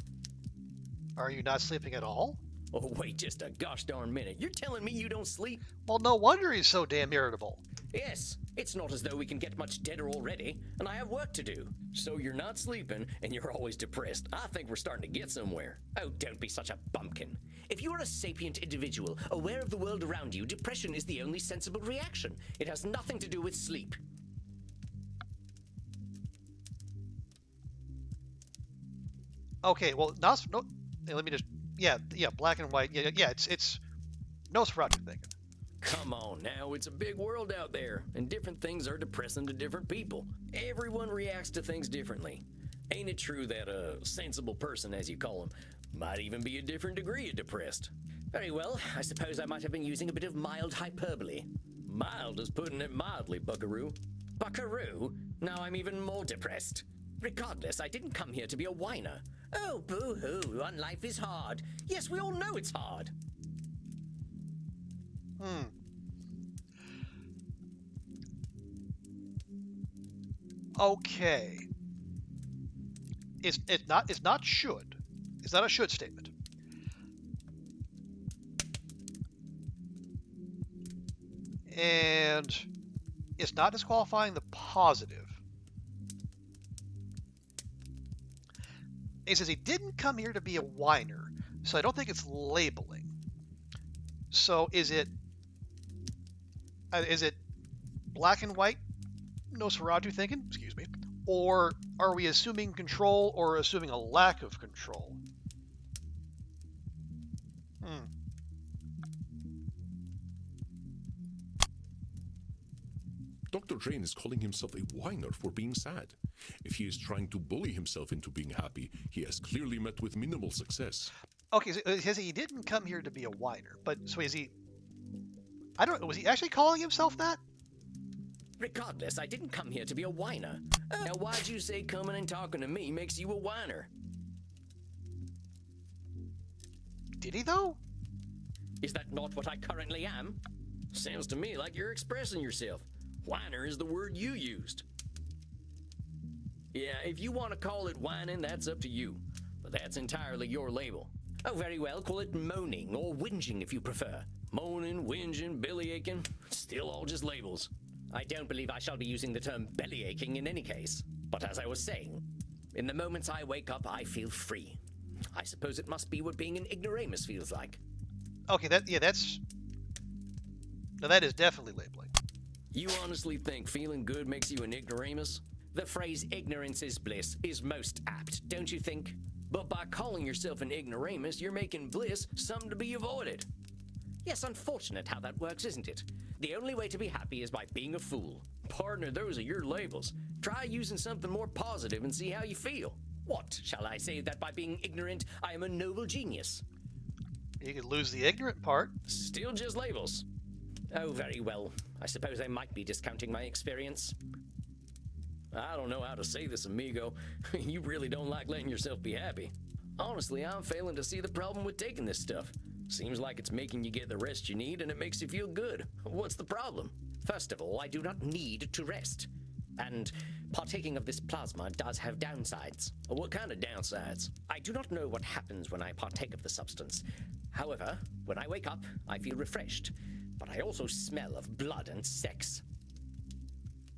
Are you not sleeping at all? Oh wait just a gosh darn minute. You're telling me you don't sleep? Well, no wonder he's so damn irritable. Yes, it's not as though we can get much deader already, and I have work to do. So you're not sleeping, and you're always depressed. I think we're starting to get somewhere. Oh, don't be such a bumpkin. If you are a sapient individual, aware of the world around you, depression is the only sensible reaction. It has nothing to do with sleep. Okay, well, no, let me just, yeah, black and white, yeah, it's Nosferatu thinking. Come on now, it's a big world out there, and different things are depressing to different people. Everyone reacts to things differently. Ain't it true that a sensible person, as you call them, might even be a different degree of depressed? Very well, I suppose I might have been using a bit of mild hyperbole. Mild is putting it mildly, buckaroo. Buckaroo? Now I'm even more depressed. Regardless, I didn't come here to be a whiner. Oh, boo-hoo, on life is hard. Yes, we all know it's hard. Okay. It's not should. It's not a should statement. And it's not disqualifying the positive. It says he didn't come here to be a whiner, so I don't think it's labeling. So is it black and white Nosferatu thinking? Excuse me. Or are we assuming control or assuming a lack of control? Dr. Drain is calling himself a whiner for being sad. If he is trying to bully himself into being happy, he has clearly met with minimal success. Okay, so it says he didn't come here to be a whiner, but so is he? I don't know. Was he actually calling himself that? Regardless, I didn't come here to be a whiner. Now why'd you say coming and talking to me makes you a whiner? Did he though? Is that not what I currently am? Sounds to me like you're expressing yourself. Whiner is the word you used. Yeah, if you want to call it whining, that's up to you. But that's entirely your label. Oh, very well, call it moaning or whinging if you prefer. Moaning, whinging, bellyaching, still all just labels. I don't believe I shall be using the term bellyaching in any case. But as I was saying, in the moments I wake up, I feel free. I suppose it must be what being an ignoramus feels like. Okay, that is definitely labeling. You honestly think feeling good makes you an ignoramus? The phrase ignorance is bliss is most apt, don't you think? But by calling yourself an ignoramus, you're making bliss something to be avoided. Yes, unfortunate how that works, isn't it? The only way to be happy is by being a fool. Partner, those are your labels. Try using something more positive and see how you feel. What, shall I say that by being ignorant, I am a noble genius? You could lose the ignorant part. Still just labels. Oh, very well. I suppose I might be discounting my experience. I don't know how to say this, amigo. You really don't like letting yourself be happy. Honestly, I'm failing to see the problem with taking this stuff. Seems like it's making you get the rest you need and it makes you feel good. What's the problem? First of all, I do not need to rest. And partaking of this plasma does have downsides. What kind of downsides? I do not know what happens when I partake of the substance. However, when I wake up, I feel refreshed. But I also smell of blood and sex.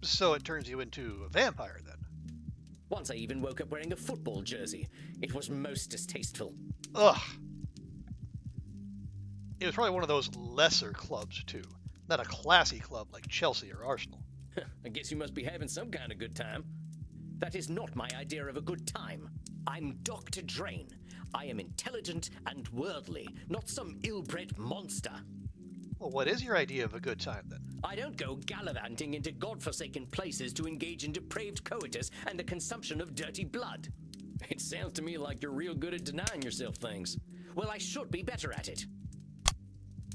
So it turns you into a vampire then? Once I even woke up wearing a football jersey. It was most distasteful. Ugh. It was probably one of those lesser clubs too. Not a classy club like Chelsea or Arsenal. I guess you must be having some kind of good time. That is not my idea of a good time. I'm Dr. Drain. I am intelligent and worldly, not some ill-bred monster. Well, what is your idea of a good time, then? I don't go gallivanting into godforsaken places to engage in depraved coitus and the consumption of dirty blood. It sounds to me like you're real good at denying yourself things. Well, I should be better at it.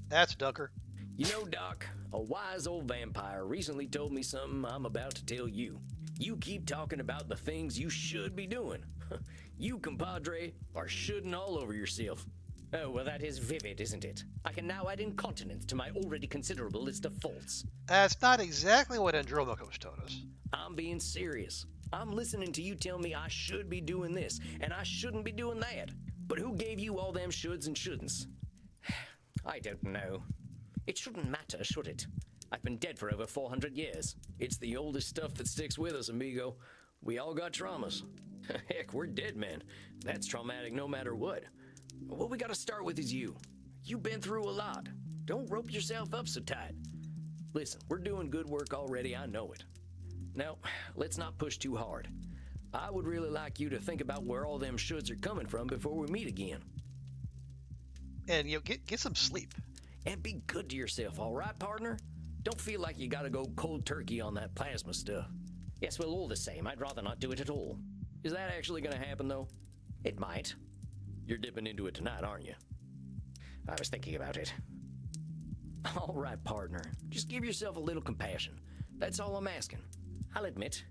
That's Dunker. You know, Doc, a wise old vampire recently told me something I'm about to tell you. You keep talking about the things you should be doing. You, compadre, are shoulding all over yourself. Oh, well, that is vivid, isn't it? I can now add incontinence to my already considerable list of faults. That's not exactly what Andromachus told us. I'm being serious. I'm listening to you tell me I should be doing this, and I shouldn't be doing that. But who gave you all them shoulds and shouldn'ts? I don't know. It shouldn't matter, should it? I've been dead for over 400 years. It's the oldest stuff that sticks with us, amigo. We all got traumas. Heck, we're dead men. That's traumatic no matter what. What we gotta start with is you. You've been through a lot. Don't rope yourself up so tight. Listen, we're doing good work already, I know it. Now, let's not push too hard. I would really like you to think about where all them shoulds are coming from before we meet again. And, get some sleep. And be good to yourself, all right, partner? Don't feel like you gotta go cold turkey on that plasma stuff. Yes, well, all the same, I'd rather not do it at all. Is that actually gonna happen, though? It might. You're dipping into it tonight, aren't you? I was thinking about it. All right, partner. Just give yourself a little compassion. That's all I'm asking. I'll admit,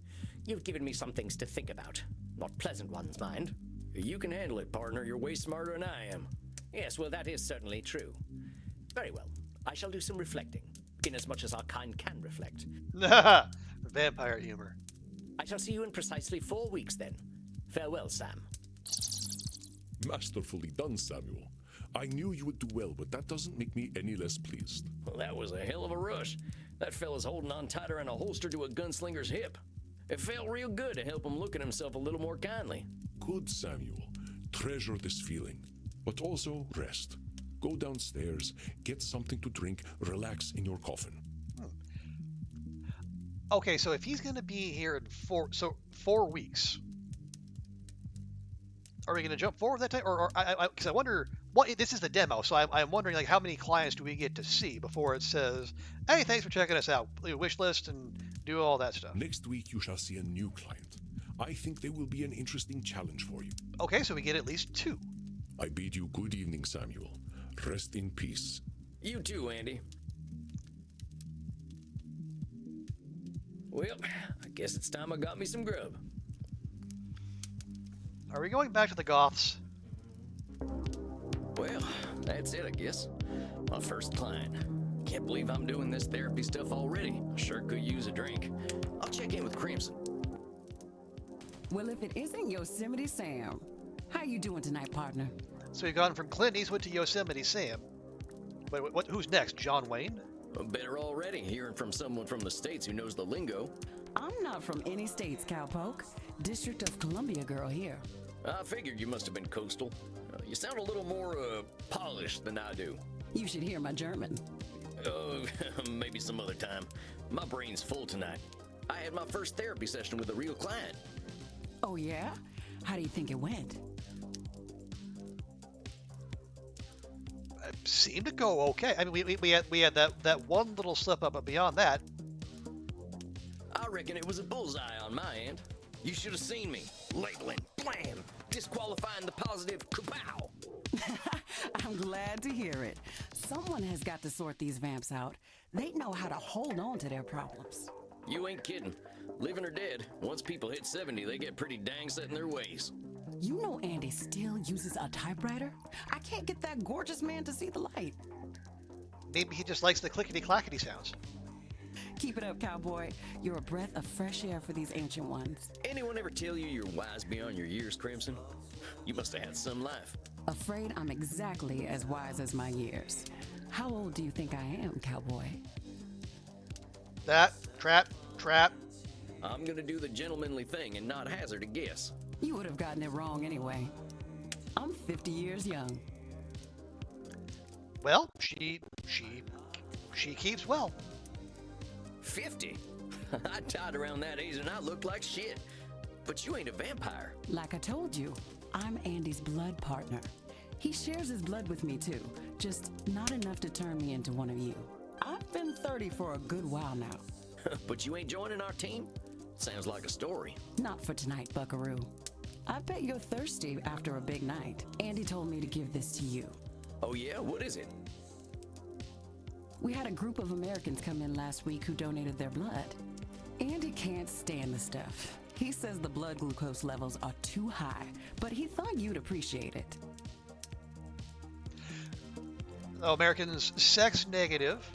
you've given me some things to think about. Not pleasant ones, mind. You can handle it, partner. You're way smarter than I am. Yes, well, that is certainly true. Very well. I shall do some reflecting, inasmuch as our kind can reflect. Vampire humor. I shall see you in precisely 4 weeks, then. Farewell, Sam. Masterfully done, Samuel. I knew you would do well, but that doesn't make me any less pleased. Well, that was a hell of a rush. That fella's holding on tighter than a holster to a gunslinger's hip. It felt real good to help him look at himself a little more kindly. Good, Samuel. Treasure this feeling. But also rest. Go downstairs, get something to drink, relax in your coffin. Okay, so if he's going to be here in 4 weeks, are we going to jump forward that time? Or because I wonder, this is the demo, so I'm wondering, like, how many clients do we get to see before it says, hey, thanks for checking us out, wish list and do all that stuff. Next week you shall see a new client. I think they will be an interesting challenge for you. Okay, so we get at least 2. I bid you good evening, Samuel. Rest in peace. You too, Andy. Well, I guess it's time I got me some grub. Are we going back to the Goths? Well, that's it, I guess. My first client. Can't believe I'm doing this therapy stuff already. I sure could use a drink. I'll check in with Crimson. Well, if it isn't Yosemite Sam, how you doing tonight, partner? So we've gone from Clint Eastwood to Yosemite Sam. Wait, who's next? John Wayne? Better already, hearing from someone from the States who knows the lingo. I'm not from any states, cowpoke. District of Columbia girl here. I figured you must have been coastal. You sound a little more, polished than I do. You should hear my German. Oh, maybe some other time. My brain's full tonight. I had my first therapy session with a real client. Oh, yeah? How do you think it went? It seemed to go okay. I mean, we had that one little slip up, but beyond that, I reckon it was a bullseye on my end. You should have seen me. Labeling, blam, disqualifying the positive, kapow. I'm glad to hear it. Someone has got to sort these vamps out. They know how to hold on to their problems. You ain't kidding. Living or dead, once people hit 70, they get pretty dang set in their ways. You know Andy still uses a typewriter? I can't get that gorgeous man to see the light. maybe he just likes the clickety-clackety sounds. Keep it up, cowboy. You're a breath of fresh air for these ancient ones. Anyone ever tell you you're wise beyond your years, Crimson? You must have had some life. Afraid I'm exactly as wise as my years. How old do you think I am, cowboy? That, trap. I'm gonna do the gentlemanly thing and not hazard a guess. You would have gotten it wrong anyway. I'm 50 years young. Well, she keeps well. 50? I died around that age and I looked like shit. But you ain't a vampire. Like I told you, I'm Andy's blood partner. He shares his blood with me too, just not enough to turn me into one of you. I've been 30 for a good while now. But you ain't joining our team? Sounds like a story. Not for tonight, buckaroo. I bet you're thirsty after a big night. Andy told me to give this to you. Oh yeah? What is it? We had a group of Americans come in last week who donated their blood. Andy can't stand the stuff. He says the blood glucose levels are too high, but he thought you'd appreciate it. Americans sex negative,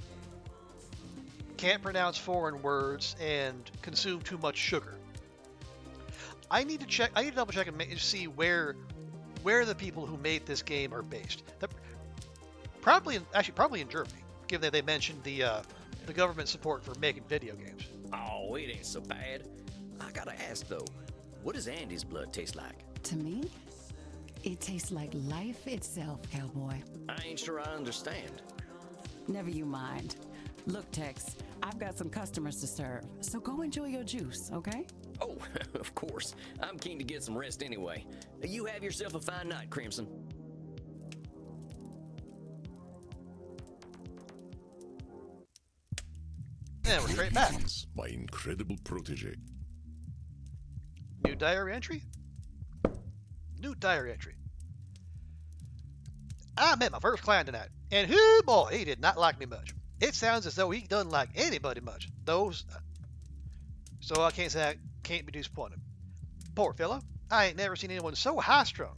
can't pronounce foreign words, and consume too much sugar. I need to double check and see where the people who made this game are based. Probably in Germany, given that they mentioned the government support for making video games. Oh, it ain't so bad. I gotta ask though, what does Andy's blood taste like? To me, it tastes like life itself, cowboy. I ain't sure I understand. Never you mind. Look, Tex, I've got some customers to serve, so go enjoy your juice, okay? Oh, of course. I'm keen to get some rest anyway. You have yourself a fine night, Crimson. And we're straight back. Greetings, my incredible protege. New diary entry? New diary entry. I met my first client tonight, and whoo boy, he did not like me much. It sounds as though he doesn't like anybody much. So I can't say I can't be disappointed. Poor fella, I ain't never seen anyone so high-strung.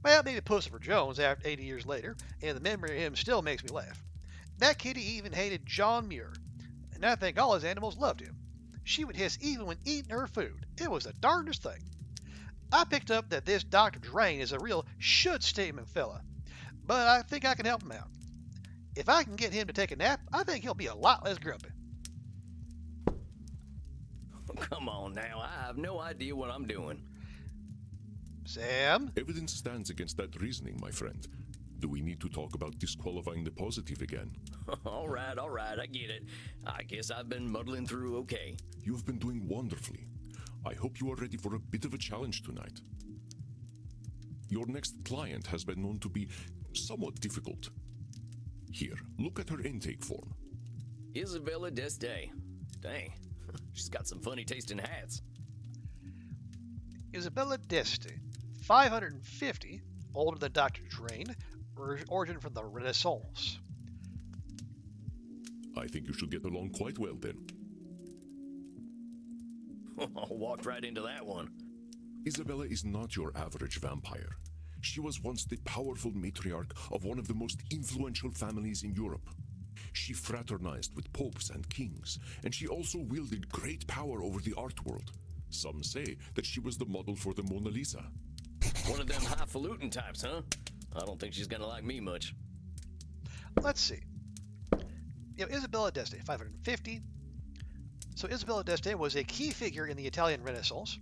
Well, maybe Pussifer Jones after 80 years later, and the memory of him still makes me laugh. That kitty even hated John Muir, and I think all his animals loved him. She would hiss even when eating her food. It was the darndest thing. I picked up that this Dr. Drain is a real should-statement fella, but I think I can help him out. If I can get him to take a nap, I think he'll be a lot less grumpy. Come on now, I have no idea what I'm doing. Sam? Evidence stands against that reasoning, my friend. Do we need to talk about disqualifying the positive again? All right, I get it. I guess I've been muddling through okay. You've been doing wonderfully. I hope you are ready for a bit of a challenge tonight. Your next client has been known to be somewhat difficult. Here, look at her intake form. Isabella Deste. Dang, she's got some funny tasting hats. Isabella Deste, 550, older than Dr. Drain, origin from the Renaissance. I think you should get along quite well then. Walked right into that one. Isabella is not your average vampire. She was once the powerful matriarch of one of the most influential families in Europe. She fraternized with popes and kings, and she also wielded great power over the art world. Some say that she was the model for the Mona Lisa. One of them highfalutin types, huh? I don't think she's gonna like me much. Let's see. Isabella D'Este, 550. So Isabella D'Este was a key figure in the Italian Renaissance,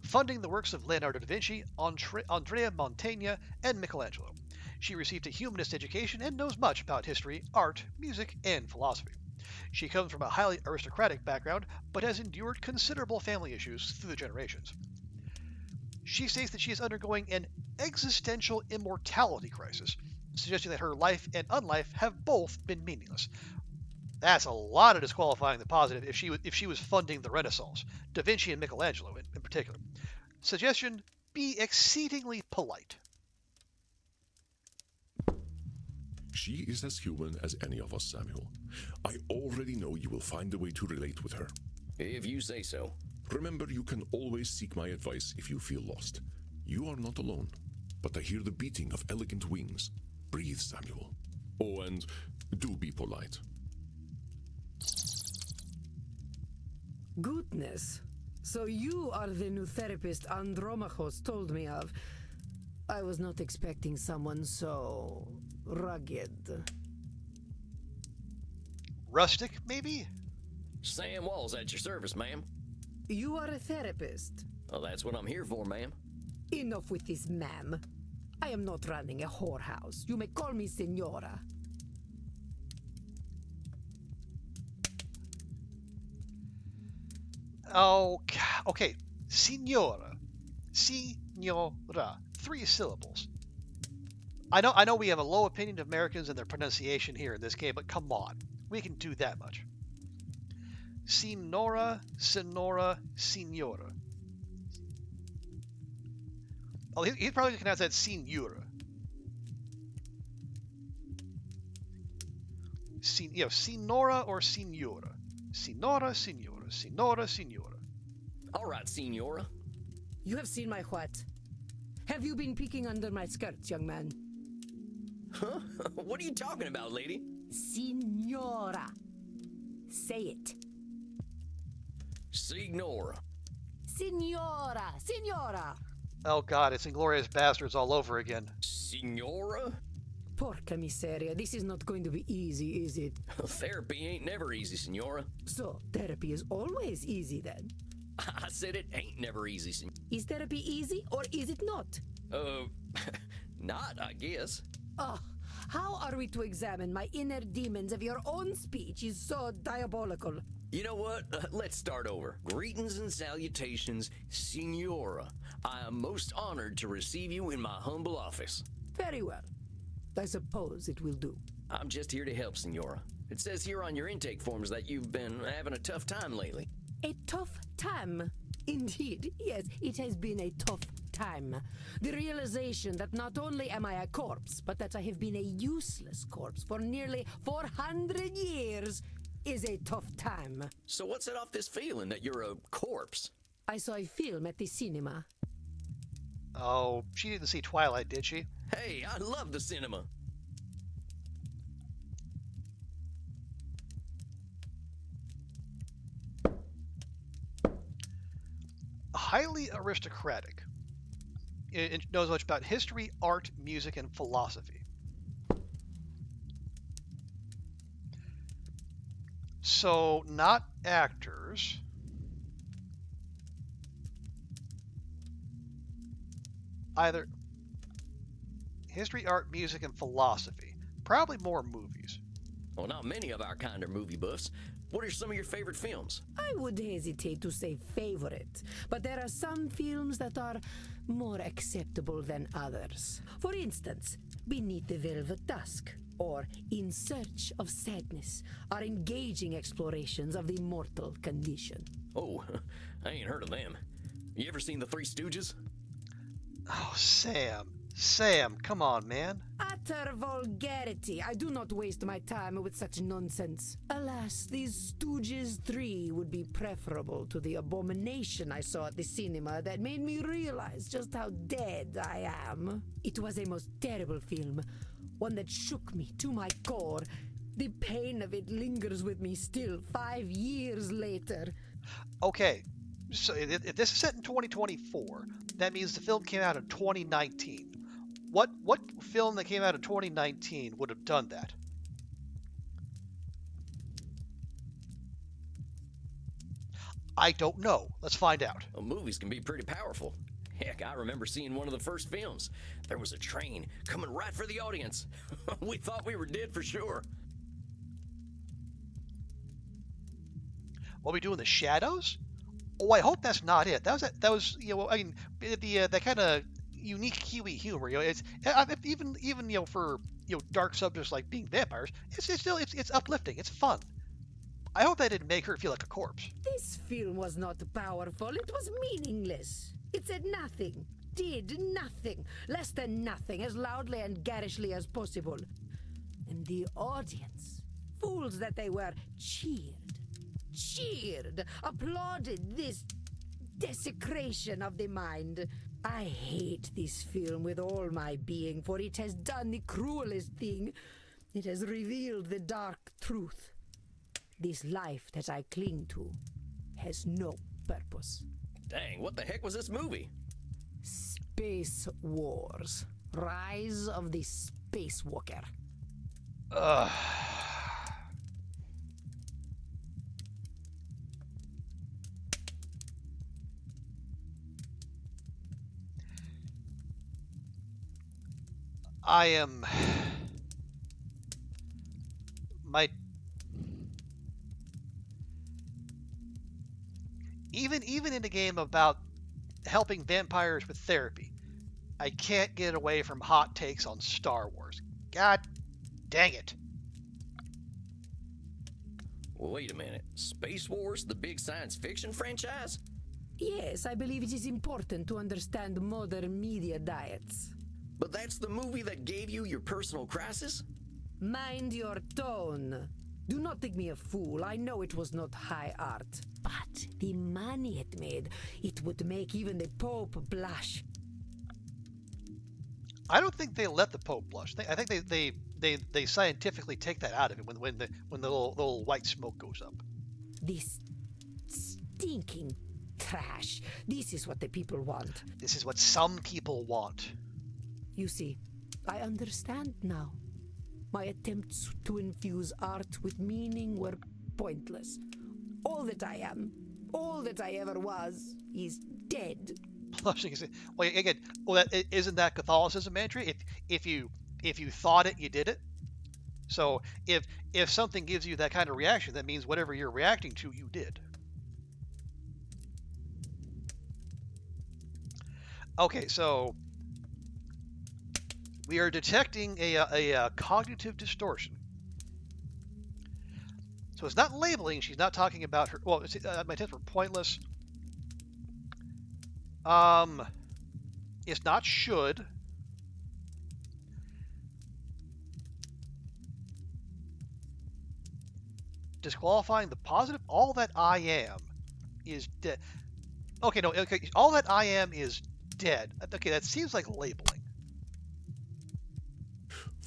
funding the works of Leonardo da Vinci, Andrea Mantegna, and Michelangelo. She received a humanist education and knows much about history, art, music, and philosophy. She comes from a highly aristocratic background, but has endured considerable family issues through the generations. She states that she is undergoing an existential immortality crisis, suggesting that her life and unlife have both been meaningless. That's a lot of disqualifying the positive if she was funding the Renaissance, Da Vinci and Michelangelo in particular. Suggestion: be exceedingly polite. She is as human as any of us, Samuel. I already know you will find a way to relate with her. If you say so. Remember, you can always seek my advice if you feel lost. You are not alone, but I hear the beating of elegant wings. Breathe, Samuel. Oh, and do be polite. Goodness. So you are the new therapist Andromachus told me of. I was not expecting someone so rugged. Rustic, maybe? Sam Walls at your service, ma'am. You are a therapist. Well, that's what I'm here for, ma'am. Enough with this, ma'am. I am not running a whorehouse. You may call me Senora. Okay. Signora. Signora. 3 syllables. I know we have a low opinion of Americans and their pronunciation here in this game, but come on. We can do that much. Signora, Signora, Signora. Oh, he probably pronounce that Signora. Signora or Signora. Signora, Signora, Signora, Signora. All right, Signora. You have seen my what? Have you been peeking under my skirts, young man? Huh? What are you talking about, lady? Signora. Say it. Signora. Signora. Signora. Oh god, it's Inglourious Bastards all over again. Signora? Porca miseria, this is not going to be easy, is it? Therapy ain't never easy, Signora. So, therapy is always easy then? I said it ain't never easy, Signora. Is therapy easy or is it not? Not, I guess. Oh, how are we to examine my inner demons if your own speech is so diabolical? You know what? Let's start over. Greetings and salutations, Signora. I am most honored to receive you in my humble office. Very well. I suppose it will do. I'm just here to help, Signora. It says here on your intake forms that you've been having a tough time lately. A tough time? Indeed, yes, it has been a tough time. The realization that not only am I a corpse, but that I have been a useless corpse for nearly 400 years is a tough time. So what set off this feeling that you're a corpse? I saw a film at the cinema. Oh, she didn't see Twilight, did she? Hey, I love the cinema. Highly aristocratic. It knows much about history, art, music, and philosophy. So, not actors. Either history, art, music, and philosophy. Probably more movies. Well, not many of our kind are movie buffs. What are some of your favorite films? I would hesitate to say favorite, but there are some films that are more acceptable than others. For instance, Beneath the Velvet Dusk or In Search of Sadness are engaging explorations of the mortal condition. Oh, I ain't heard of them. You ever seen The Three Stooges? Oh, Sam, come on, man. Utter vulgarity. I do not waste my time with such nonsense. Alas, these Stooges 3 would be preferable to the abomination I saw at the cinema that made me realize just how dead I am. It was a most terrible film, one that shook me to my core. The pain of it lingers with me still 5 years later. Okay, so if this is set in 2024, that means the film came out in 2019. What film that came out in 2019 would have done that? I don't know. Let's find out. Well, movies can be pretty powerful. Heck, I remember seeing one of the first films. There was a train coming right for the audience. We thought we were dead for sure. What we do in the shadows? Oh, I hope that's not it. That was I mean, that kind of unique Kiwi humor. It's even for dark subjects like being vampires. It's uplifting. It's fun. I hope that didn't make her feel like a corpse. This film was not powerful. It was meaningless. It said nothing, did nothing, less than nothing, as loudly and garishly as possible. And the audience, fools that they were, cheered, applauded this desecration of the mind. I hate this film with all my being, for it has done the cruelest thing. It has revealed the dark truth. This life that I cling to has no purpose. Dang, what the heck was this movie? Space Wars. Rise of the Spacewalker. Ugh. I am... Even in a game about helping vampires with therapy, I can't get away from hot takes on Star Wars. God dang it. Wait a minute. Space Wars, the big science fiction franchise? Yes, I believe it is important to understand modern media diets. But that's the movie that gave you your personal crisis? Mind your tone. Do not think me a fool. I know it was not high art. But the money it made, it would make even the Pope blush. I don't think they let the Pope blush. I think they scientifically take that out of it when the little white smoke goes up. This stinking trash. This is what the people want. This is what some people want. You see, I understand now. My attempts to infuse art with meaning were pointless. All that I am, all that I ever was, is dead. Blushing is well again. Well, isn't that Catholicism, Andrew? If you thought it, you did it. So if something gives you that kind of reaction, that means whatever you're reacting to, you did. Okay, so we are detecting a cognitive distortion. So it's not labeling. She's not talking about her. Well, my tests were pointless. It's not should. Disqualifying the positive. All that I am is dead. Okay, no. Okay, all that I am is dead. Okay, that seems like labeling.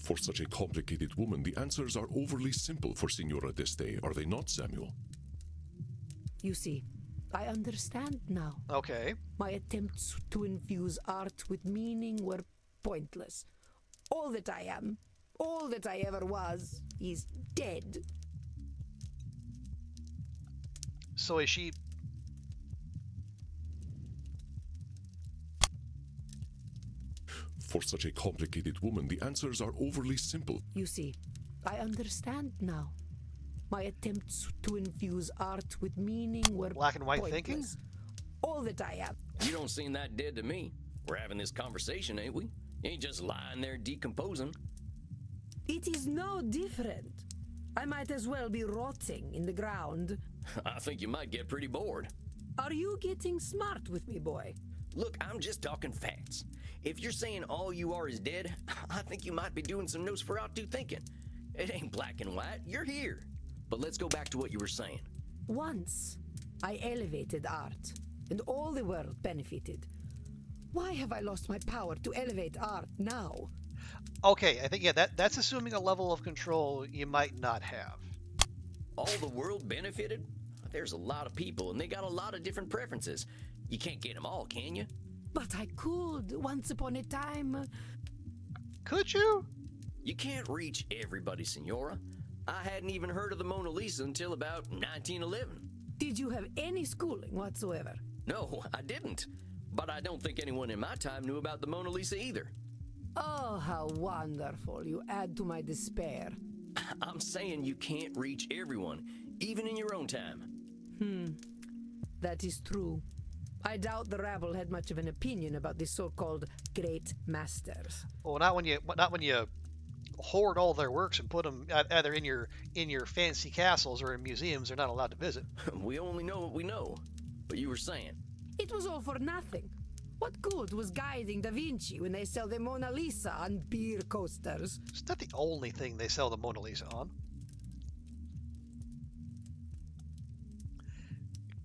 For such a complicated woman, the answers are overly simple for Signora d'Este, are they not, Samuel? You see, I understand now. Okay. My attempts to infuse art with meaning were pointless. All that I am, all that I ever was, is dead. So is she... For such a complicated woman, the answers are overly simple. You see, I understand now. My attempts to infuse art with meaning were Black and white pointless. thinking? All that I am. You don't seem that dead to me. We're having this conversation, ain't we? You ain't just lying there decomposing. It is no different. I might as well be rotting in the ground. I think you might get pretty bored. Are you getting smart with me, boy? Look, I'm just talking facts. If you're saying all you are is dead, I think you might be doing some Nosferatu thinking. It ain't black and white. You're here. But let's go back to what you were saying. Once, I elevated art, and all the world benefited. Why have I lost my power to elevate art now? Okay, I think, yeah, that's assuming a level of control you might not have. All the world benefited? There's a lot of people, and they got a lot of different preferences. You can't get them all, can you? But I could, once upon a time. Could you? You can't reach everybody, Signora. I hadn't even heard of the Mona Lisa until about 1911. Did you have any schooling whatsoever? No, I didn't. But I don't think anyone in my time knew about the Mona Lisa either. Oh, how wonderful. You add to my despair. I'm saying you can't reach everyone, even in your own time. That is true. I doubt the rabble had much of an opinion about the so-called great masters. Well, not when you hoard all their works and put them either in your fancy castles or in museums they're not allowed to visit. We only know what we know. But you were saying. It was all for nothing. What good was guiding Da Vinci when they sell the Mona Lisa on beer coasters? It's not the only thing they sell the Mona Lisa on.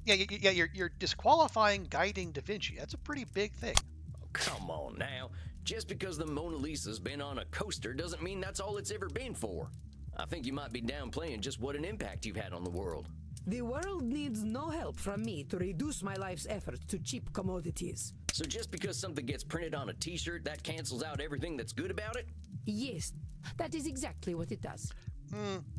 Yeah, you're disqualifying guiding Da Vinci. That's a pretty big thing. Oh, come on now. Just because the Mona Lisa's been on a coaster doesn't mean that's all it's ever been for. I think you might be downplaying just what an impact you've had on the world. The world needs no help from me to reduce my life's effort to cheap commodities. So just because something gets printed on a t-shirt, that cancels out everything that's good about it? Yes, that is exactly what it does.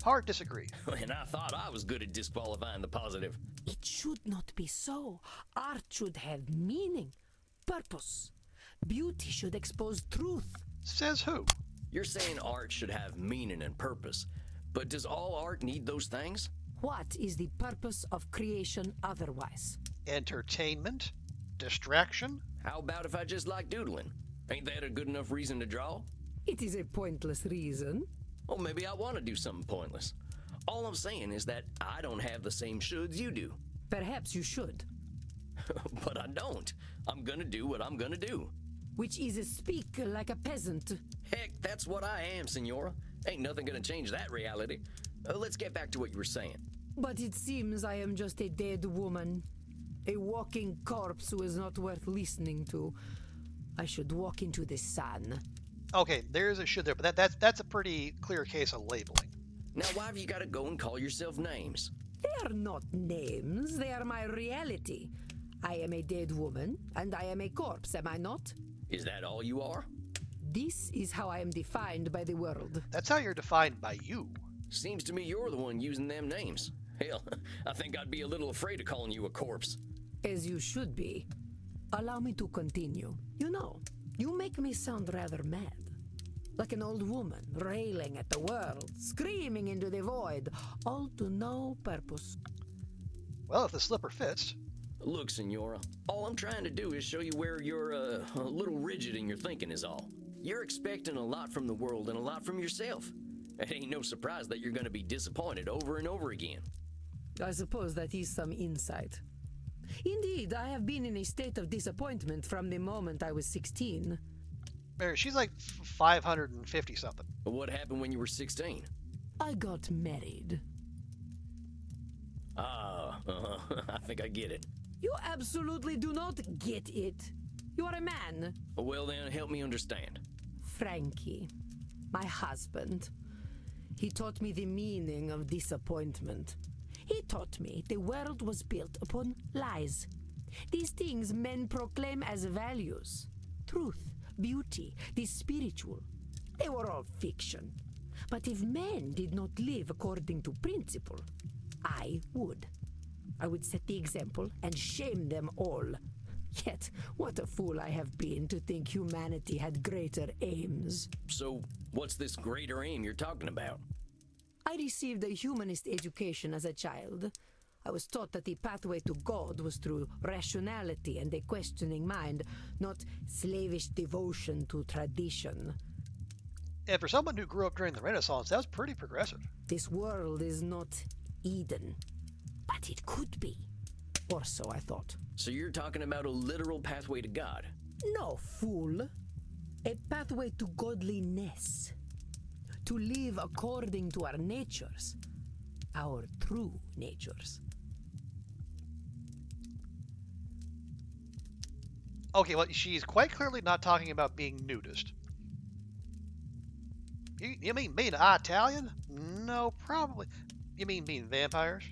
Hard disagree. And I thought I was good at disqualifying the positive. It should not be so. Art should have meaning, purpose. Beauty should expose truth. Says who? You're saying art should have meaning and purpose. But does all art need those things? What is the purpose of creation otherwise? Entertainment? Distraction? How about if I just like doodling? Ain't that a good enough reason to draw? It is a pointless reason. Well, maybe I want to do something pointless. All I'm saying is that I don't have the same shoulds you do. Perhaps you should. But I don't. I'm gonna do what I'm gonna do. Which is speak like a peasant. Heck, that's what I am, Senora. Ain't nothing gonna change that reality. Let's get back to what you were saying. But it seems I am just a dead woman. A walking corpse who is not worth listening to. I should walk into the sun. Okay, there's a should there, but that's a pretty clear case of labeling. Now, why have you gotta go and call yourself names? They are not names, they are my reality. I am a dead woman, and I am a corpse, am I not? Is that all you are? This is how I am defined by the world. That's how you're defined by you. Seems to me you're the one using them names. Hell, I think I'd be a little afraid of calling you a corpse. As you should be. Allow me to continue. You know, you make me sound rather mad. Like an old woman, railing at the world, screaming into the void, all to no purpose. Well, if the slipper fits. Look, Senora, all I'm trying to do is show you where you're a little rigid in your thinking is all. You're expecting a lot from the world and a lot from yourself. It ain't no surprise that you're gonna be disappointed over and over again. I suppose that is some insight. Indeed, I have been in a state of disappointment from the moment I was 16. Mary, she's like 550 something. What happened when you were 16? I got married. I think I get it. You absolutely do not get it. You are a man. Well then, help me understand. Frankie, my husband. He taught me the meaning of disappointment. He taught me the world was built upon lies. These things men proclaim as values. Truth, beauty, the spiritual. They were all fiction. But if men did not live according to principle, I would. I would set the example and shame them all. Yet, what a fool I have been to think humanity had greater aims. So, what's this greater aim you're talking about? I received a humanist education as a child. I was taught that the pathway to God was through rationality and a questioning mind, not slavish devotion to tradition. And for someone who grew up during the Renaissance, that's pretty progressive. This world is not Eden, but it could be. Or so I thought. So you're talking about a literal pathway to God? No, fool. A pathway to godliness. To live according to our natures. Our true natures. Okay, well, she's quite clearly not talking about being nudist. You mean being Italian? No, probably. You mean being vampires?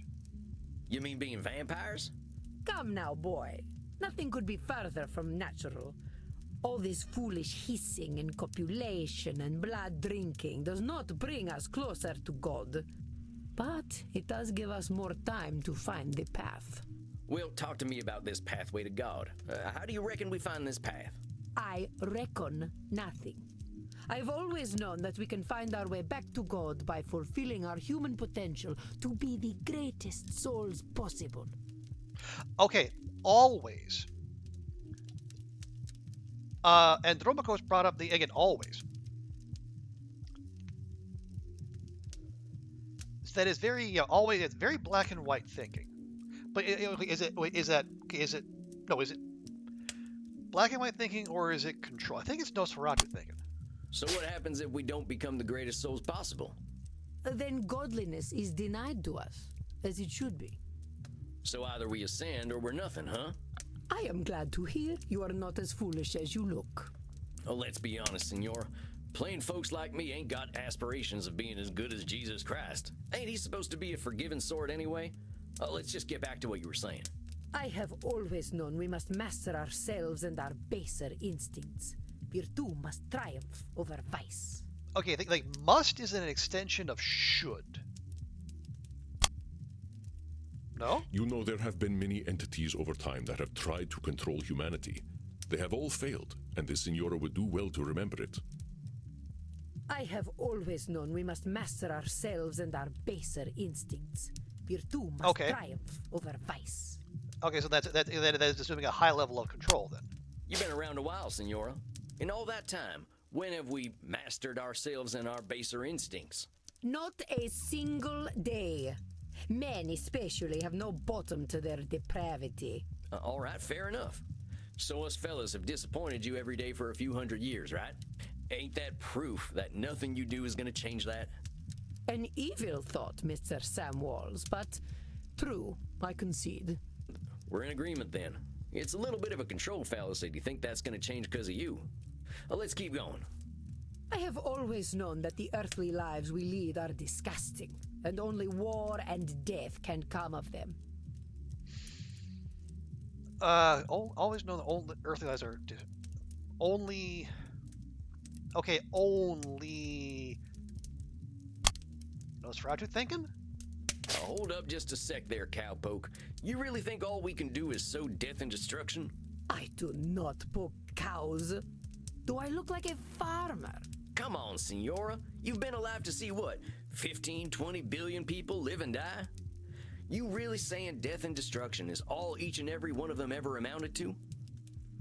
You mean being vampires? Come now, boy. Nothing could be further from natural. All this foolish hissing and copulation and blood drinking does not bring us closer to God. But it does give us more time to find the path. Well, talk to me about this pathway to God. How do you reckon we find this path? I reckon nothing. I've always known that we can find our way back to God by fulfilling our human potential to be the greatest souls possible. Okay, always. Andromachus brought up again, always. That is very, always, it's very black and white thinking. But is it black and white thinking, or is it control? I think it's Nosferatu thinking. So what happens if we don't become the greatest souls possible? Then godliness is denied to us, as it should be. So either we ascend or we're nothing, huh? I am glad to hear you are not as foolish as you look. Well, let's be honest, senor. Plain folks like me ain't got aspirations of being as good as Jesus Christ. Ain't he supposed to be a forgiving sort anyway? Let's just get back to what you were saying. I have always known we must master ourselves and our baser instincts. Virtue must triumph over vice. Okay, like must is an extension of should. No? You know there have been many entities over time that have tried to control humanity. They have all failed, and the Signora would do well to remember it. I have always known we must master ourselves and our baser instincts. Virtue must triumph over vice. Okay, so that is assuming a high level of control then. You've been around a while, senora. In all that time, when have we mastered ourselves and our baser instincts? Not a single day. Men especially have no bottom to their depravity. All right, fair enough. So us fellas have disappointed you every day for a few hundred years, right? Ain't that proof that nothing you do is gonna change that? An evil thought, Mr. Sam Walls, but true, I concede. We're in agreement then. It's a little bit of a control fallacy to think that's gonna change because of you. Let's keep going. I have always known that the earthly lives we lead are disgusting, and only war and death can come of them. Always known that all earthly lives are only. Okay, only. Nosferatu thinking? Hold up just a sec there, cowpoke. You really think all we can do is sow death and destruction? I do not poke cows. Do I look like a farmer? Come on, Senora. You've been alive to see what? 15, 20 billion people live and die? You really saying death and destruction is all each and every one of them ever amounted to?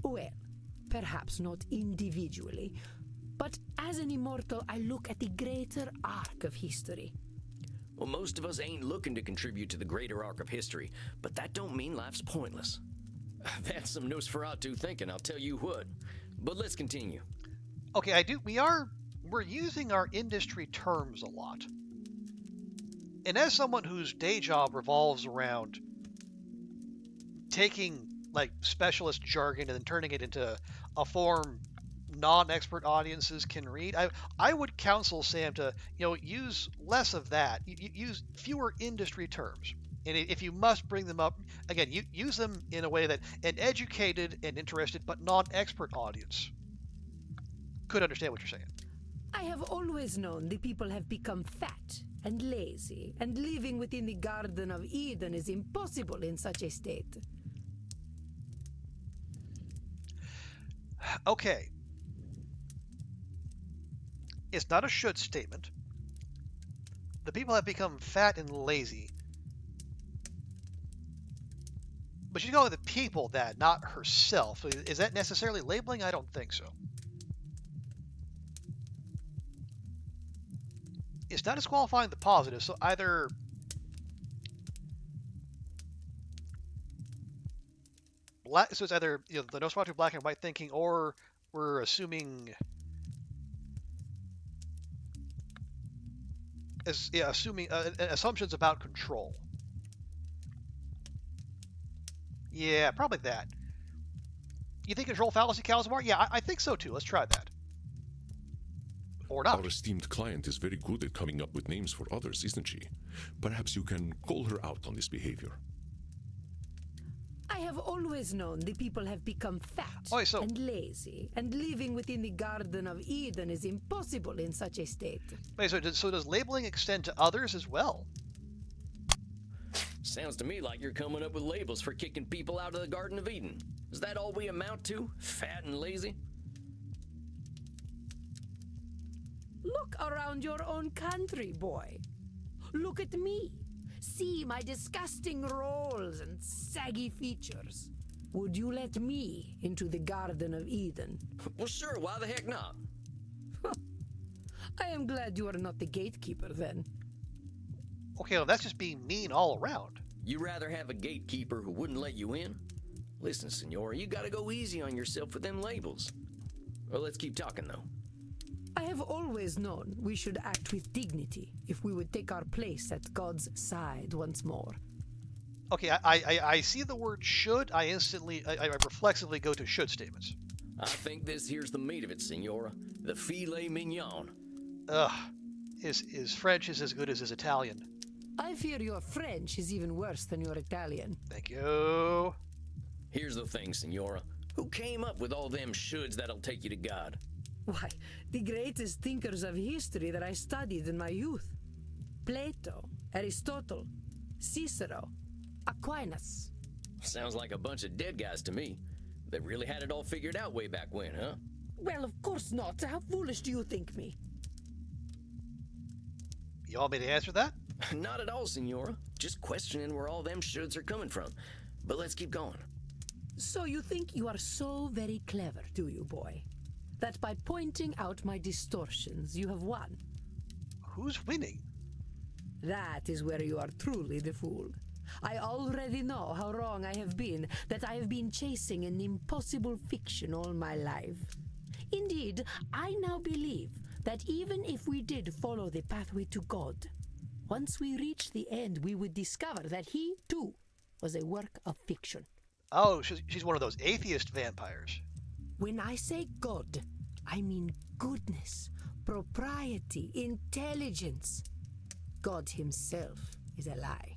Well, perhaps not individually, but as an immortal, I look at the greater arc of history. Well, most of us ain't looking to contribute to the greater arc of history, but that don't mean life's pointless. That's some Nosferatu thinking, I'll tell you what. But let's continue. Okay, we're using our industry terms a lot. And as someone whose day job revolves around taking like specialist jargon and then turning it into a form non-expert audiences can read, I would counsel Sam to use less of that. Use fewer industry terms, and if you must bring them up again, use them in a way that an educated and interested but non-expert audience could understand what you're saying. I have always known the people have become fat and lazy, and living within the Garden of Eden is impossible in such a state. Okay. It's not a should statement. The people have become fat and lazy. But she's calling the people that, not herself. Is that necessarily labeling? I don't think so. It's not disqualifying the positive, so either so it's either the Nosferatu black and white thinking, or we're assuming assumptions about control. Yeah, probably that. You think control fallacy, Calzamar? Yeah, I think so too. Let's try that. Or not. Our esteemed client is very good at coming up with names for others, isn't she? Perhaps you can call her out on this behavior. I have always known the people have become fat and lazy, and living within the Garden of Eden is impossible in such a state. Wait, so does labeling extend to others as well? Sounds to me like you're coming up with labels for kicking people out of the Garden of Eden. Is that all we amount to? Fat and lazy? Look around your own country, boy. Look at me. See my disgusting rolls and saggy features. Would you let me into the Garden of Eden? Well, sure, why the heck not? I am glad you are not the gatekeeper, then. Okay, well, that's just being mean all around. You rather have a gatekeeper who wouldn't let you in? Listen, Senora, you gotta go easy on yourself with them labels. Well, let's keep talking, though. I have always known we should act with dignity if we would take our place at God's side once more. Okay, I see the word should. I reflexively go to should statements. I think this here's the meat of it, Senora. The filet mignon. Ugh. His French is as good as his Italian. I fear your French is even worse than your Italian. Thank you. Here's the thing, Senora. Who came up with all them shoulds that'll take you to God? Why, the greatest thinkers of history that I studied in my youth. Plato, Aristotle, Cicero, Aquinas. Sounds like a bunch of dead guys to me. They really had it all figured out way back when, huh? Well, of course not. How foolish do you think me? You want me to answer that? Not at all, Senora. Just questioning where all them shoulds are coming from. But let's keep going. So you think you are so very clever, do you, boy? that by pointing out my distortions, you have won. Who's winning? That is where you are truly the fool. I already know how wrong I have been, that I have been chasing an impossible fiction all my life. Indeed, I now believe that even if we did follow the pathway to God, once we reached the end, we would discover that he, too, was a work of fiction. Oh, she's one of those atheist vampires. When I say God, I mean goodness, propriety, intelligence. God himself is a lie.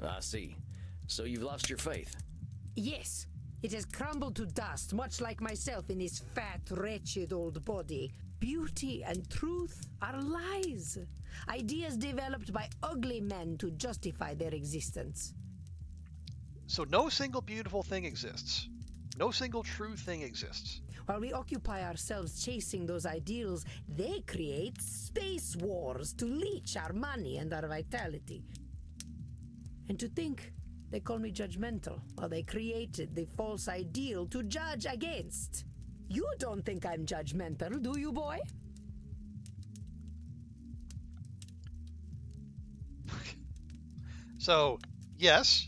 I see. So you've lost your faith. Yes, it has crumbled to dust, much like myself in this fat, wretched old body. Beauty and truth are lies. Ideas developed by ugly men to justify their existence. So no single beautiful thing exists. No single true thing exists. While we occupy ourselves chasing those ideals, they create space wars to leech our money and our vitality. And to think they call me judgmental while they created the false ideal to judge against. You don't think I'm judgmental, do you, boy? So, yes,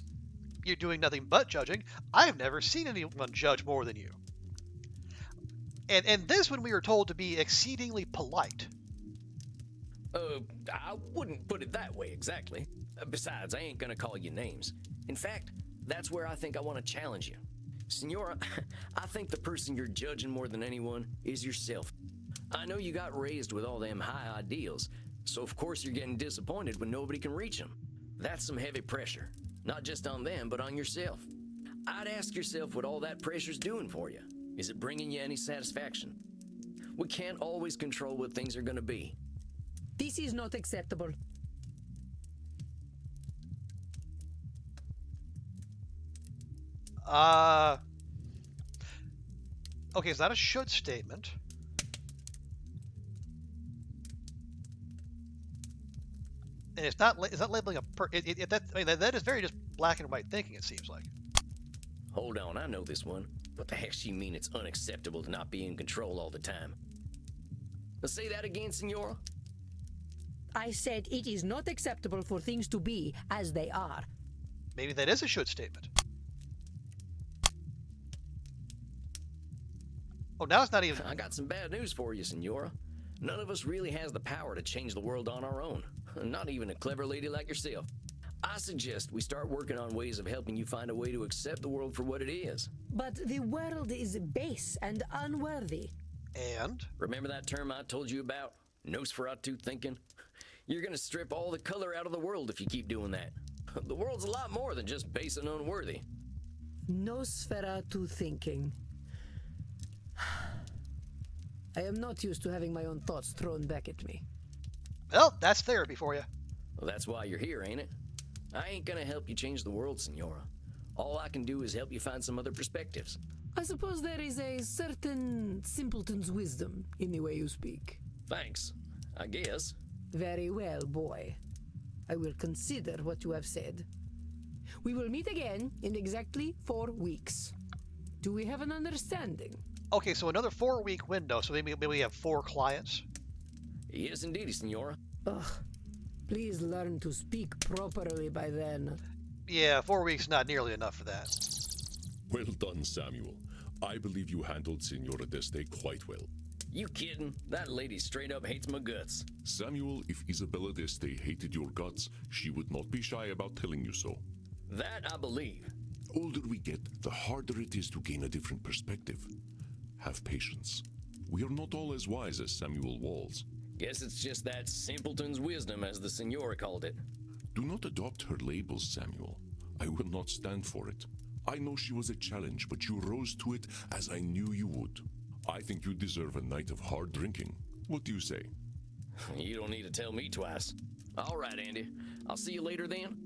you're doing nothing but judging. I've never seen anyone judge more than you. And this when we were told to be exceedingly polite. I wouldn't put it that way exactly. Besides, I ain't gonna call you names. In fact, that's where I think I want to challenge you. Senora, I think the person you're judging more than anyone is yourself. I know you got raised with all them high ideals, so of course you're getting disappointed when nobody can reach them. That's some heavy pressure, not just on them, but on yourself. I'd ask yourself what all that pressure's doing for you. Is it bringing you any satisfaction? We can't always control what things are gonna be. This is not acceptable. Okay, is that a should statement? And it's not. Is that labeling a that is very just black and white thinking. It seems like. Hold on, I know this one. What the heck she mean it's unacceptable to not be in control all the time? Now say that again, Senora. I said it is not acceptable for things to be as they are. Maybe that is a should statement. Oh, now it's not even. I got some bad news for you, Senora. None of us really has the power to change the world on our own. Not even a clever lady like yourself. I suggest we start working on ways of helping you find a way to accept the world for what it is. But the world is base and unworthy. And? Remember that term I told you about? Nosferatu thinking? You're gonna strip all the color out of the world if you keep doing that. The world's a lot more than just base and unworthy. Nosferatu thinking. I am not used to having my own thoughts thrown back at me. Well, that's therapy for you. Well, that's why you're here, ain't it? I ain't gonna help you change the world, Senora. All I can do is help you find some other perspectives. I suppose there is a certain simpleton's wisdom in the way you speak. Thanks, I guess. Very well, boy. I will consider what you have said. We will meet again in exactly 4 weeks. Do we have an understanding? Okay, so another 4-week window, so maybe we have 4 clients. Yes, indeed, Senora. Ugh. Please learn to speak properly by then. Yeah, 4 weeks not nearly enough for that. Well done, Samuel. I believe you handled Senora Deste quite well. You kidding? That lady straight up hates my guts. Samuel, if Isabella Deste hated your guts, she would not be shy about telling you so. That I believe. Older we get, the harder it is to gain a different perspective. Have patience. We are not all as wise as Samuel Walls. Guess it's just that simpleton's wisdom, as the Senora called it. Do not adopt her labels, Samuel. I will not stand for it. I know she was a challenge, but you rose to it as I knew you would. I think you deserve a night of hard drinking. What do you say? You don't need to tell me twice. All right, Andy. I'll see you later then.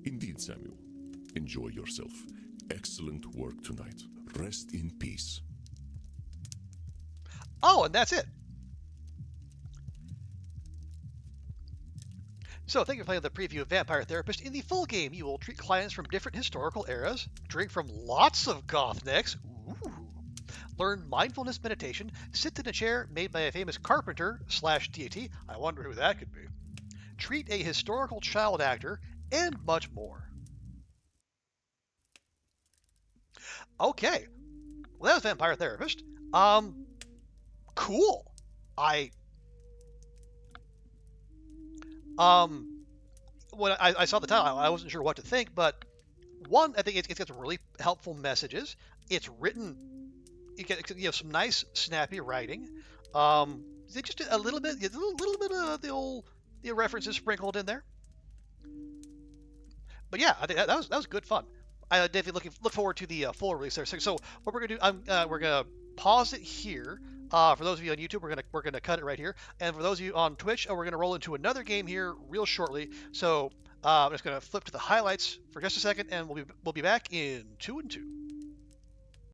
Indeed, Samuel. Enjoy yourself. Excellent work tonight. Rest in peace. Oh, and that's it. So, thank you for playing the preview of Vampire Therapist. In the full game, you will treat clients from different historical eras, drink from lots of goth necks, ooh, learn mindfulness meditation, Sit in a chair made by a famous carpenter / deity. I wonder who that could be. Treat a historical child actor, and much more. Okay, well, that was Vampire Therapist. Cool. When I saw the title, I wasn't sure what to think, but one, I think it's got some really helpful messages. It's written, you have some nice, snappy writing. Just a little bit of the references sprinkled in there. But yeah, I think that was good fun. I definitely look forward to the full release there. So what we're gonna do, we're gonna pause it here. For those of you on YouTube, we're gonna cut it right here, and for those of you on Twitch, we're gonna roll into another game here real shortly. So I'm just gonna flip to the highlights for just a second, and we'll be back in 2 and 2.